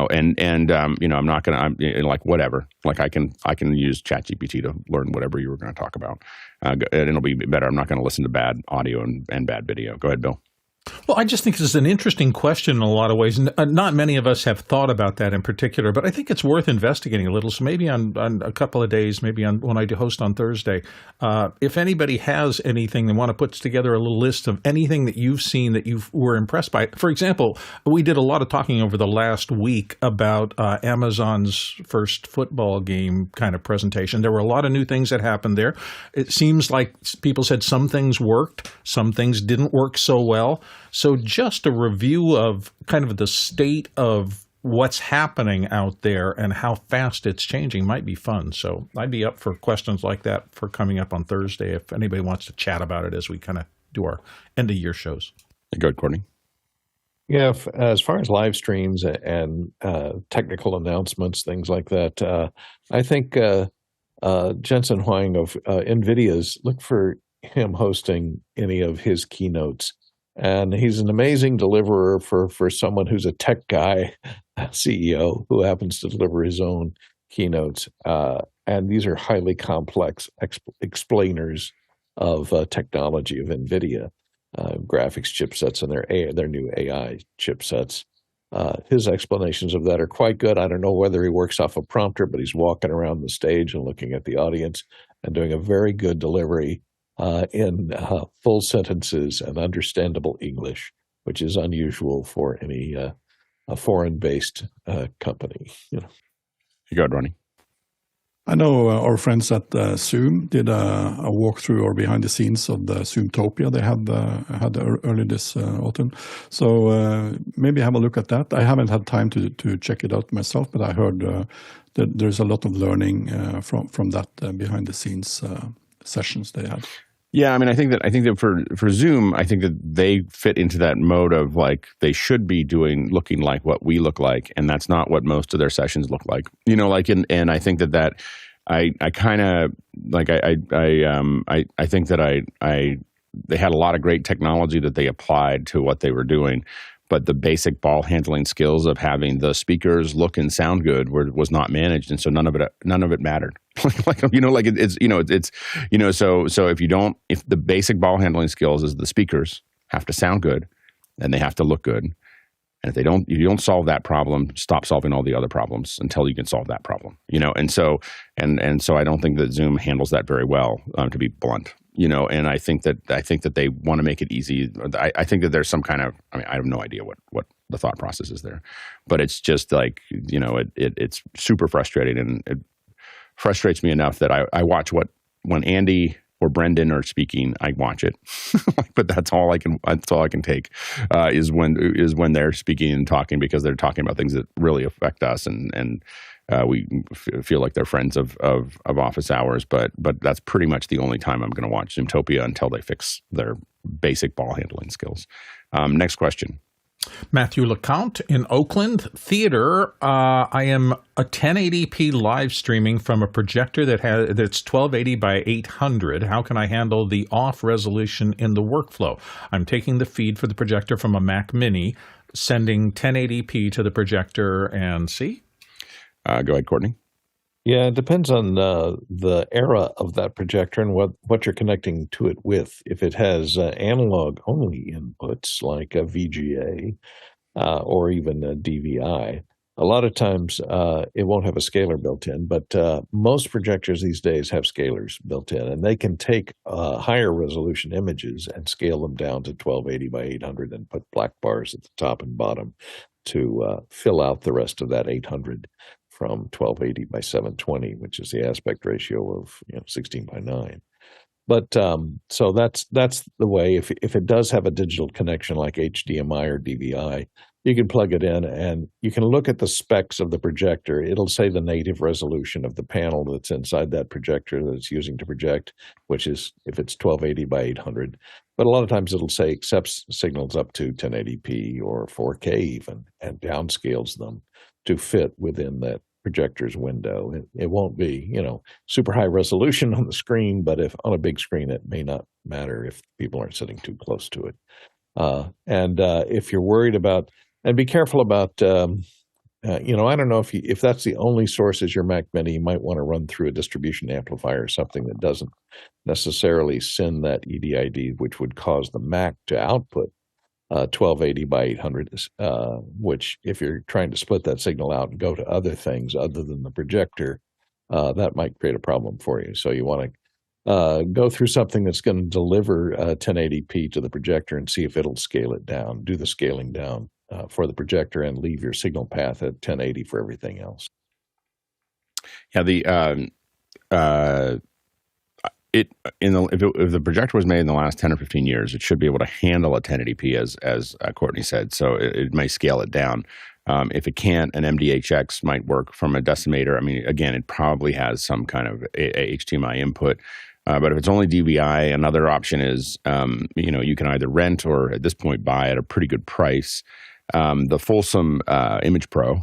not going to. I'm like, whatever. Like, I can use ChatGPT to learn whatever you were going to talk about, and it'll be better. I'm not going to listen to bad audio and bad video. Go ahead, Bill. Well, I just think this is an interesting question in a lot of ways. Not many of us have thought about that in particular, but I think it's worth investigating a little. So maybe on a couple of days, maybe when I host on Thursday, if anybody has anything they want to put together a little list of anything that you've seen that you were impressed by. For example, we did a lot of talking over the last week about Amazon's first football game kind of presentation. There were a lot of new things that happened there. It seems like people said some things worked, some things didn't work so well. So just a review of kind of the state of what's happening out there and how fast it's changing might be fun. So I'd be up for questions like that for coming up on Thursday if anybody wants to chat about it as we kind of do our end-of-year shows. Go ahead, Courtney. Yeah, as far as live streams and technical announcements, things like that, I think Jensen Huang of NVIDIA's, look for him hosting any of his keynotes. And he's an amazing deliverer for someone who's a tech guy, CEO, who happens to deliver his own keynotes. And these are highly complex explainers of technology of NVIDIA, graphics chipsets and their new AI chipsets. His explanations of that are quite good. I don't know whether he works off a prompter, but he's walking around the stage and looking at the audience and doing a very good delivery in full sentences and understandable English, which is unusual for any a foreign-based company. You go ahead, Ronnie. I know our friends at Zoom did a walkthrough or behind the scenes of the Zoomtopia they had early this autumn. So maybe have a look at that. I haven't had time to check it out myself, but I heard that there's a lot of learning from that behind the scenes sessions they had. Yeah, I think that for Zoom, I think that they fit into that mode of, like, they should be looking like what we look like, and that's not what most of their sessions look like. And I think that I kind of like I think that they had a lot of great technology that they applied to what they were doing, but the basic ball handling skills of having the speakers look and sound good was not managed, and so none of it mattered. So if the basic ball handling skills is the speakers have to sound good and they have to look good, and if you don't solve that problem, stop solving all the other problems until you can solve that problem. And so I don't think that Zoom handles that very well, to be blunt. And I think that they want to make it easy. I think that there's some kind of, I have no idea what the thought process is there, but it's just like, it's super frustrating, and it frustrates me enough that I watch when Andy or Brendan are speaking, I watch it. But that's all I can take is when they're speaking and talking, because they're talking about things that really affect us, and we feel like they're friends of office hours. But that's pretty much the only time I'm going to watch Zoomtopia until they fix their basic ball handling skills. Next question. Matthew LeCount in Oakland Theater. I am a 1080p live streaming from a projector that's 1280 by 800. How can I handle the off resolution in the workflow? I'm taking the feed for the projector from a Mac Mini, sending 1080p to the projector, and see? Go ahead, Courtney. Yeah, it depends on the era of that projector and what you're connecting to it with. If it has analog-only inputs like a VGA or even a DVI, a lot of times it won't have a scaler built in, but most projectors these days have scalers built in, and they can take higher resolution images and scale them down to 1280 by 800 and put black bars at the top and bottom to fill out the rest of that 800 from 1280 by 720, which is the aspect ratio of 16 by 9. But so that's the way. If it does have a digital connection like HDMI or DVI, you can plug it in and you can look at the specs of the projector. It'll say the native resolution of the panel that's inside that projector that it's using to project, which is if it's 1280 by 800. But a lot of times it'll say accepts signals up to 1080p or 4K even, and downscales them to fit within that projector's window. It won't be, super high resolution on the screen, but if on a big screen, it may not matter if people aren't sitting too close to it. And if you're worried about, and be careful about, I don't know if that's the only source is your Mac Mini, you might want to run through a distribution amplifier or something that doesn't necessarily send that EDID, which would cause the Mac to output 1280 by 800, which if you're trying to split that signal out and go to other things other than the projector, that might create a problem for you. So you want to go through something that's going to deliver 1080p to the projector and see if it'll scale it down, do the scaling down for the projector, and leave your signal path at 1080 for everything else. Yeah, if the projector was made in the last 10 or 15 years, it should be able to handle a 1080p, as Courtney said. So it may scale it down. If it can't, an MDHX might work from a decimator. I mean, again, it probably has some kind of HDMI input. But if it's only DVI, another option is, you can either rent or at this point buy at a pretty good price the Folsom Image Pro,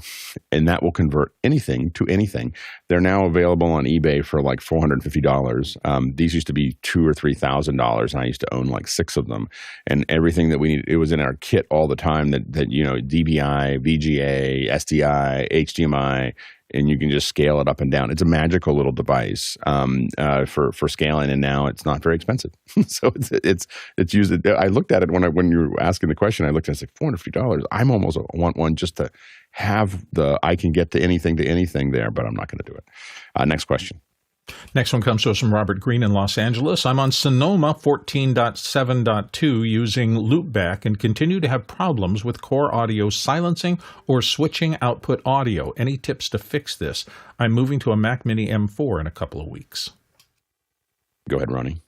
and that will convert anything to anything. They're now available on eBay for like $450. These used to be $2,000 or $3,000, and I used to own like 6 of them. And everything that we needed, it was in our kit all the time. That DVI, VGA, SDI, HDMI. And you can just scale it up and down. It's a magical little device for scaling, and now it's not very expensive. So it's used. I looked at it when you were asking the question. I looked at it, it's like $450. I'm almost want one just to have I can get to anything there, but I'm not going to do it. Next question. Next one comes to us from Robert Green in Los Angeles. I'm on Sonoma 14.7.2 using Loopback and continue to have problems with CoreAudio silencing or switching output audio. Any tips to fix this? I'm moving to a Mac Mini M4 in a couple of weeks. Go ahead, Ronnie.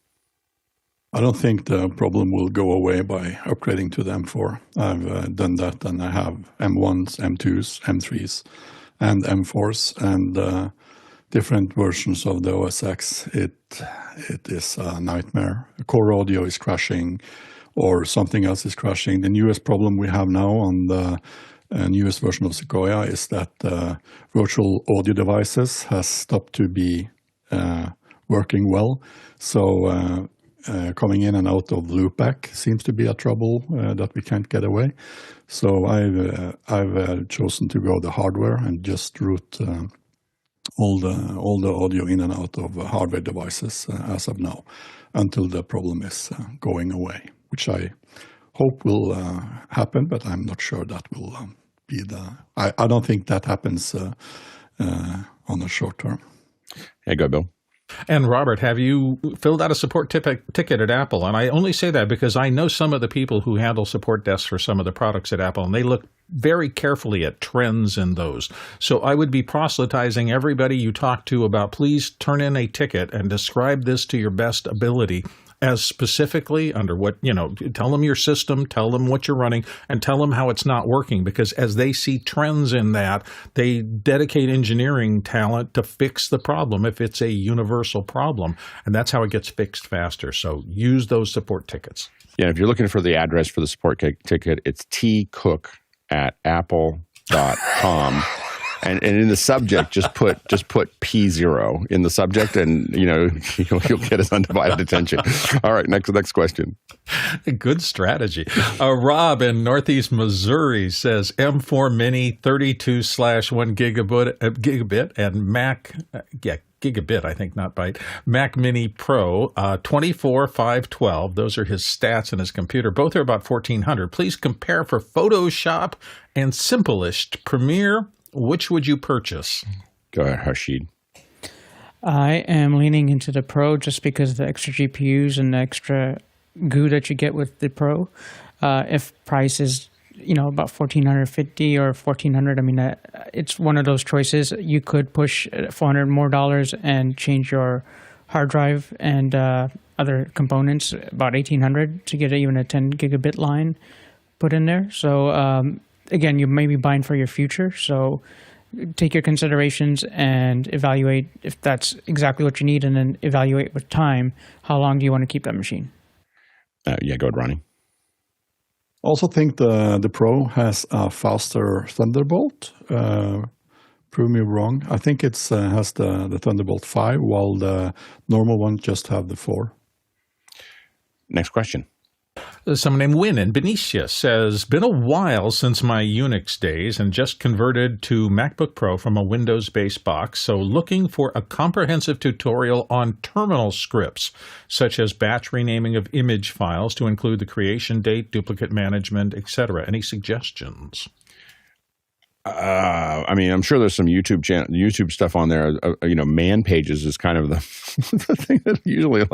I don't think the problem will go away by upgrading to the M4. I've done that, and I have M1s, M2s, M3s, and M4s, and different versions of the OS X. It is a nightmare. CoreAudio is crashing, or something else is crashing. The newest problem we have now on the newest version of Sequoia is that virtual audio devices has stopped to be working well. So coming in and out of Loopback seems to be a trouble that we can't get away. So I've chosen to go the hardware and just route all the audio in and out of hardware devices as of now, until the problem is going away, which I hope will happen, but I'm not sure that will be I don't think that happens on the short term. Hey, go Bill. And Robert, have you filled out a support ticket at Apple? And I only say that because I know some of the people who handle support desks for some of the products at Apple, and they look very carefully at trends in those. So I would be proselytizing everybody you talk to about, please turn in a ticket and describe this to your best ability, as specifically under what, tell them your system, tell them what you're running, and tell them how it's not working. Because as they see trends in that, they dedicate engineering talent to fix the problem if it's a universal problem. And that's how it gets fixed faster. So use those support tickets. Yeah, if you're looking for the address for the support ticket, it's tcook@apple.com. And in the subject, just put P0 in the subject, and you'll get his undivided attention. All right, next question. Good strategy. Rob in Northeast Missouri says M4 Mini 32/1 gigabit and Mac gigabit, I think, not byte. Mac Mini Pro 24,512. Those are his stats in his computer. Both are about $1,400. Please compare for Photoshop and Simplest Premiere. Which would you purchase? Go ahead, Harshid. I am leaning into the Pro just because of the extra GPUs and the extra goo that you get with the Pro. If price is, about $1,450 or $1,400, I mean, it's one of those choices. You could push $400 more and change your hard drive and other components, about $1,800 to get even a 10 gigabit line put in there. So, again, you may be buying for your future, so take your considerations and evaluate if that's exactly what you need, and then evaluate with time how long do you want to keep that machine. Go ahead, Ronnie. Also think the Pro has a faster Thunderbolt. Prove me wrong. I think it has the Thunderbolt 5, while the normal one just have the 4. Next question. Someone named Win in Benicia says, been a while since my UNIX days and just converted to MacBook Pro from a Windows-based box, so looking for a comprehensive tutorial on terminal scripts, such as batch renaming of image files to include the creation date, duplicate management, etc. Any suggestions? I'm sure there's some YouTube stuff on there. Man pages is kind of the thing that usually and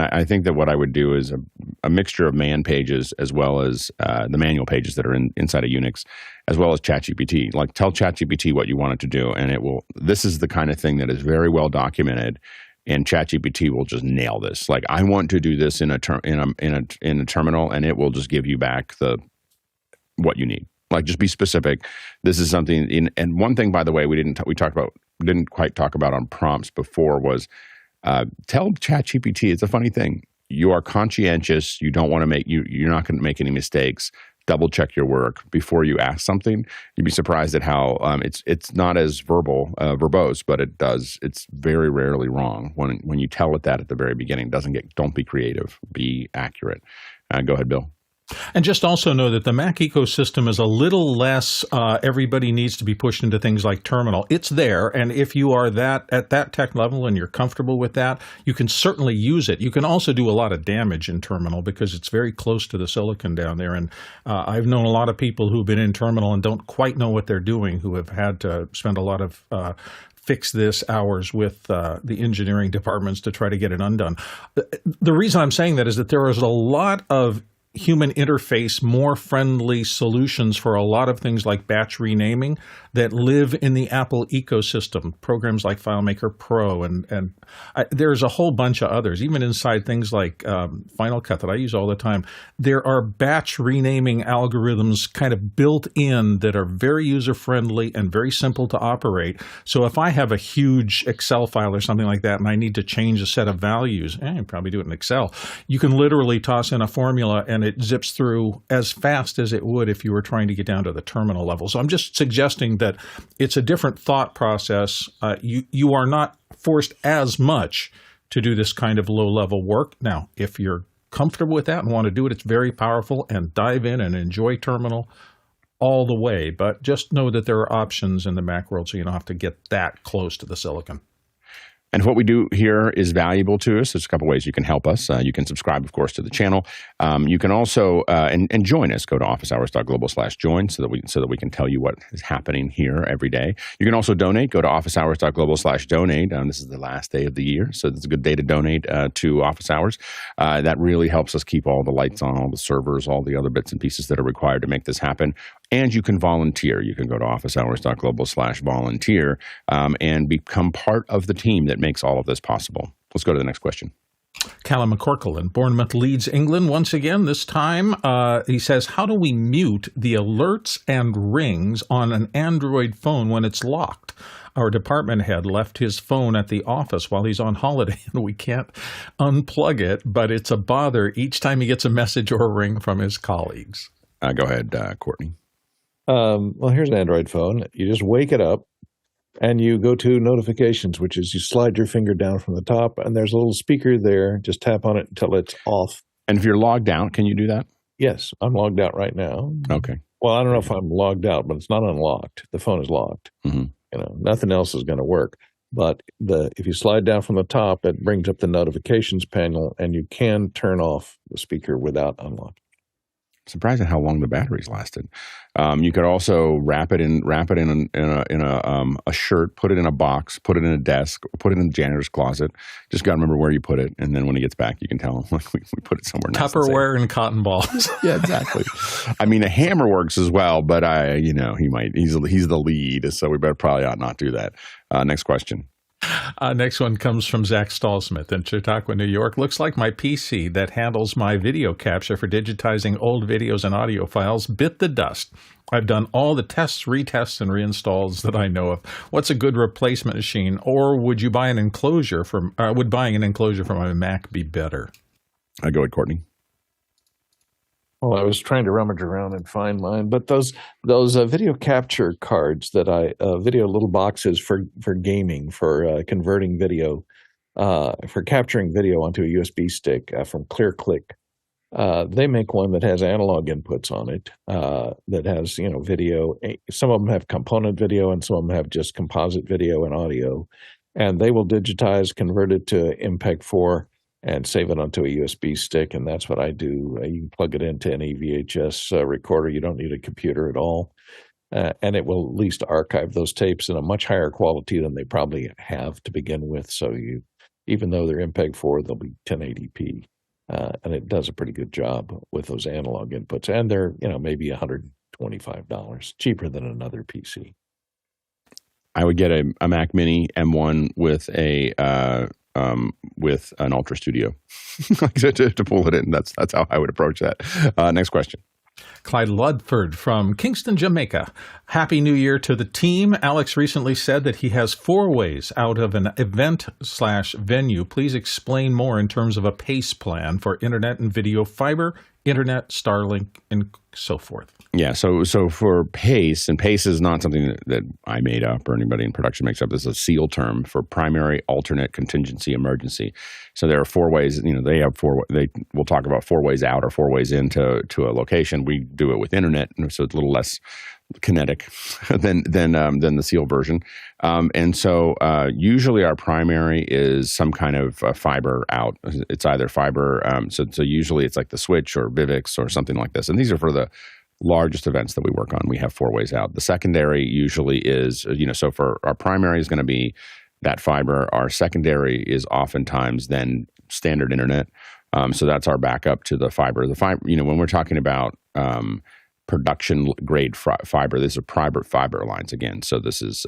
I think that what I would do is a mixture of man pages as well as the manual pages that are inside of Unix, as well as ChatGPT. Like, tell ChatGPT what you want it to do, and it will. This is the kind of thing that is very well documented, and ChatGPT will just nail this. Like, I want to do this in a terminal, and it will just give you back what you need. Like, just be specific. This is something. And one thing, by the way, we didn't quite talk about on prompts before was tell ChatGPT. It's a funny thing. You are conscientious. You don't want to you're not going to make any mistakes. Double check your work before you ask something. You'd be surprised at how it's not as verbose, but it's very rarely wrong when you tell it that at the very beginning. Don't be creative. Be accurate. Go ahead, Bill. And just also know that the Mac ecosystem is a little less everybody needs to be pushed into things like terminal. It's there, and if you are at that tech level and you're comfortable with that, you can certainly use it. You can also do a lot of damage in terminal because it's very close to the silicon down there. And I've known a lot of people who've been in terminal and don't quite know what they're doing, who have had to spend a lot of fix this hours with the engineering departments to try to get it undone. The reason I'm saying that is that there is a lot of human interface, more friendly solutions for a lot of things like batch renaming that live in the Apple ecosystem, programs like FileMaker Pro, and there's a whole bunch of others, even inside things like Final Cut that I use all the time. There are batch renaming algorithms kind of built in that are very user-friendly and very simple to operate. So if I have a huge Excel file or something like that and I need to change a set of values, I can probably do it in Excel. You can literally toss in a formula and it zips through as fast as it would if you were trying to get down to the terminal level. So I'm just suggesting that it's a different thought process. You are not forced as much to do this kind of low-level work. Now, if you're comfortable with that and want to do it, it's very powerful, and dive in and enjoy terminal all the way. But just know that there are options in the Mac world, so you don't have to get that close to the silicon. And if what we do here is valuable to us, there's a couple ways you can help us. You can subscribe, of course, to the channel. You can also and join us. Go to officehours.global/join so that we can tell you what is happening here every day. You can also donate. Go to officehours.global/donate. This is the last day of the year, so it's a good day to donate to Office Hours. That really helps us keep all the lights on, all the servers, all the other bits and pieces that are required to make this happen. And you can volunteer. You can go to officehours.global/volunteer and become part of the team that makes all of this possible. Let's go to the next question. Callum McCorkle in Bournemouth, Leeds, England. Once again, this time he says, how do we mute the alerts and rings on an Android phone when it's locked? Our department head left his phone at the office while he's on holiday, and we can't unplug it, but it's a bother each time he gets a message or a ring from his colleagues. Go ahead, Courtney. Well, here's an Android phone. You just wake it up and you go to notifications, which is you slide your finger down from the top and there's a little speaker there. Just tap on it until it's off. And if you're logged out, can you do that? Yes, I'm logged out right now. Okay. Well, I don't know if I'm logged out, but it's not unlocked. The phone is locked. Mm-hmm. Nothing else is going to work. But if you slide down from the top, it brings up the notifications panel and you can turn off the speaker without unlocking. Surprised at how long the batteries lasted. You could also wrap it in a shirt, put it in a box, put it in a desk, put it in the janitor's closet. Just got to remember where you put it, and then when he gets back, you can tell him we put it somewhere nice. Tupperware and cotton balls. Yeah, exactly. I mean, a hammer works as well, but he's the lead, so we better probably not do that. Next question. Next one comes from Zach Stallsmith in Chautauqua, New York. Looks like my PC that handles my video capture for digitizing old videos and audio files bit the dust. I've done all the tests, retests, and reinstalls that I know of. What's a good replacement machine? Or would buying an enclosure for my Mac be better? I go with Courtney. Well, I was trying to rummage around and find mine, but those video capture cards video little boxes for gaming, for converting video, for capturing video onto a USB stick from ClearClick. They make one that has analog inputs on it, that has video. Some of them have component video, and some of them have just composite video and audio, and they will digitize, convert it to MPEG-4. And save it onto a USB stick, and that's what I do. You can plug it into any VHS recorder. You don't need a computer at all, and it will at least archive those tapes in a much higher quality than they probably have to begin with. So even though they're MPEG-4, they'll be 1080p, and it does a pretty good job with those analog inputs. And they're maybe $125, cheaper than another PC. I would get a Mac Mini M1 with with an Ultra Studio to pull it in. That's how I would approach that. Next question. Clyde Ludford from Kingston, Jamaica. Happy New Year to the team. Alex recently said that he has 4 ways out of an event/venue. Please explain more in terms of a PACE plan for internet and video fiber, internet, Starlink, and so forth. Yeah, so for PACE, and PACE is not something that I made up or anybody in production makes up. This is a SEAL term for primary, alternate, contingency, emergency. So there are 4 ways. We'll talk about 4 ways out or 4 ways into a location. We do it with internet, so it's a little less kinetic than the SEAL version. And so usually our primary is some kind of fiber out. It's either fiber. So usually it's like the Switch or Vivix or something like this. And these are for the largest events that we work on. We have 4 ways out. The secondary usually is, so for our primary is going to be that fiber. Our secondary is oftentimes then standard internet. So that's our backup to the fiber. The fiber, when we're talking about production grade fiber, these are private fiber lines again. So this is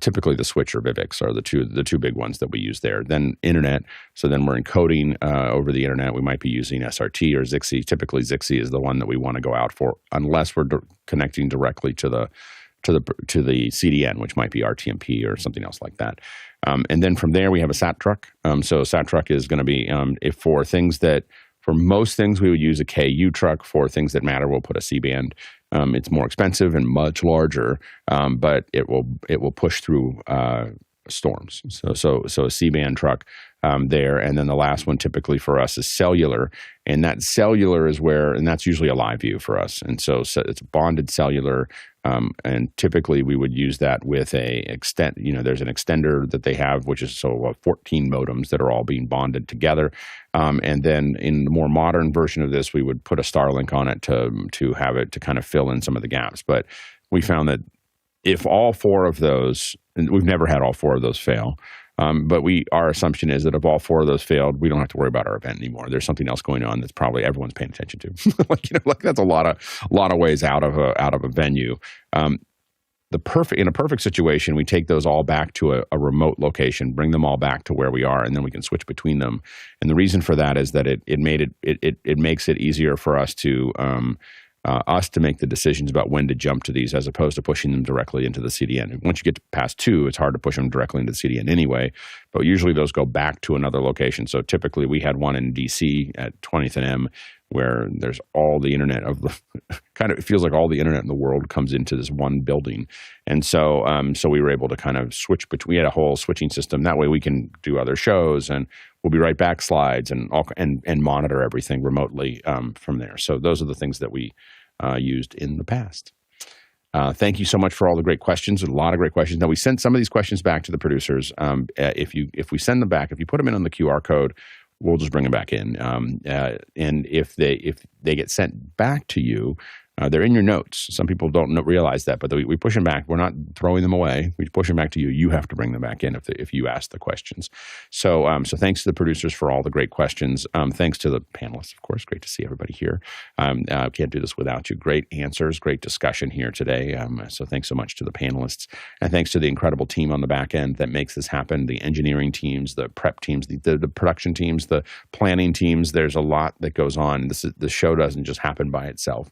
typically the Switch or Vivix are the two big ones that we use there. Then internet. So then we're encoding over the internet. We might be using SRT or Zixi. Typically Zixi is the one that we want to go out for, unless we're connecting directly to the CDN, which might be RTMP or something else like that. And then from there we have a SAT truck. So a SAT truck is going to be for most things, we would use a KU truck. For things that matter, we'll put a C-band. It's more expensive and much larger, but it will push through storms. So a C-band truck there. And then the last one typically for us is cellular. And that cellular is where, and that's usually a live view for us. And so it's bonded cellular. And typically we would use that with there's an extender that they have, which is 14 modems that are all being bonded together. And then in the more modern version of this, we would put a Starlink on it to have it to kind of fill in some of the gaps. But we found that if all four of those, and we've never had all four of those fail, but our assumption is that if all four of those failed, we don't have to worry about our event anymore. There's something else going on that's probably everyone's paying attention to. That's a lot of ways out of a venue. In a perfect situation, we take those all back to a remote location, bring them all back to where we are, and then we can switch between them. And the reason for that is that it makes it easier for us to make the decisions about when to jump to these as opposed to pushing them directly into the CDN. Once you get past 2, it's hard to push them directly into the CDN anyway, but usually those go back to another location. So typically we had one in DC at 20th and M where there's all the internet it feels like all the internet in the world comes into this one building. And so we were able to kind of switch between, we had a whole switching system. That way we can do other shows and we'll be right back slides and monitor everything remotely from there. So those are the things that we used in the past. Thank you so much for all the great questions. A lot of great questions. Now we sent some of these questions back to the producers. If we send them back, if you put them in on the QR code, we'll just bring them back in. And if they get sent back to you, they're in your notes. Some people don't realize that, but we push them back. We're not throwing them away. We push them back to you. You have to bring them back in if you ask the questions. So thanks to the producers for all the great questions. Thanks to the panelists, of course. Great to see everybody here. Can't do this without you. Great answers, great discussion here today. So thanks so much to the panelists. And thanks to the incredible team on the back end that makes this happen, the engineering teams, the prep teams, the production teams, the planning teams. There's a lot that goes on. The show doesn't just happen by itself.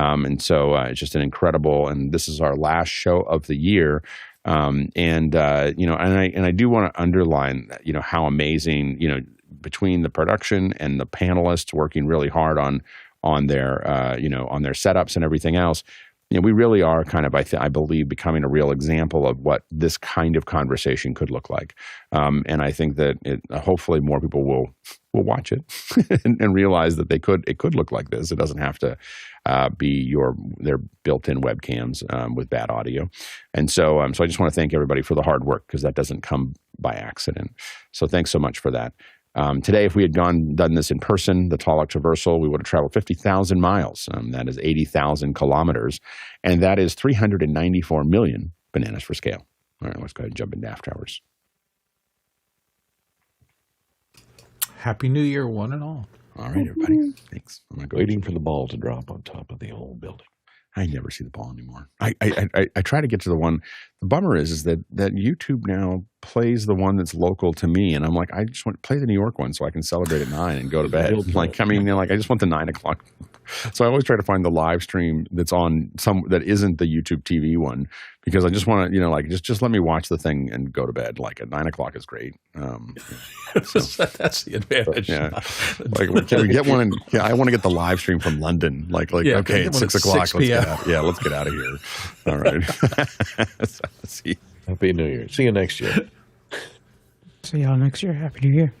And so it's just an incredible, and this is our last show of the year. And I do want to underline, how amazing, between the production and the panelists working really hard on their setups and everything else. We really are kind of, I believe, becoming a real example of what this kind of conversation could look like. And I think that hopefully more people will watch it and realize that it could look like this. It doesn't have to be their built-in webcams with bad audio. And so I just want to thank everybody for the hard work, because that doesn't come by accident. So thanks so much for that. Today, if we had done this in person, the Tallak Traversal, we would have traveled 50,000 miles. That is 80,000 kilometers. And that is 394 million bananas for scale. All right, let's go ahead and jump into after hours. Happy New Year, one and all. All right, everybody. Thanks. I'm Waiting for the ball to drop on top of the whole building. I never see the ball anymore. I try to get to the one. The bummer is that YouTube now plays the one that's local to me, and I'm like, I just want to play the New York one so I can celebrate at 9 and go to bed. I just want the 9 o'clock. So I always try to find the live stream that's on that isn't the YouTube TV one, because I just want to, just let me watch the thing and go to bed. Like at 9 o'clock is great. So that's the advantage. Yeah. Can we get one? I want to get the live stream from London. Okay, it's 6 o'clock. Let's get out of here. All right. See. Happy New Year. See you next year. See y'all next year. Happy New Year.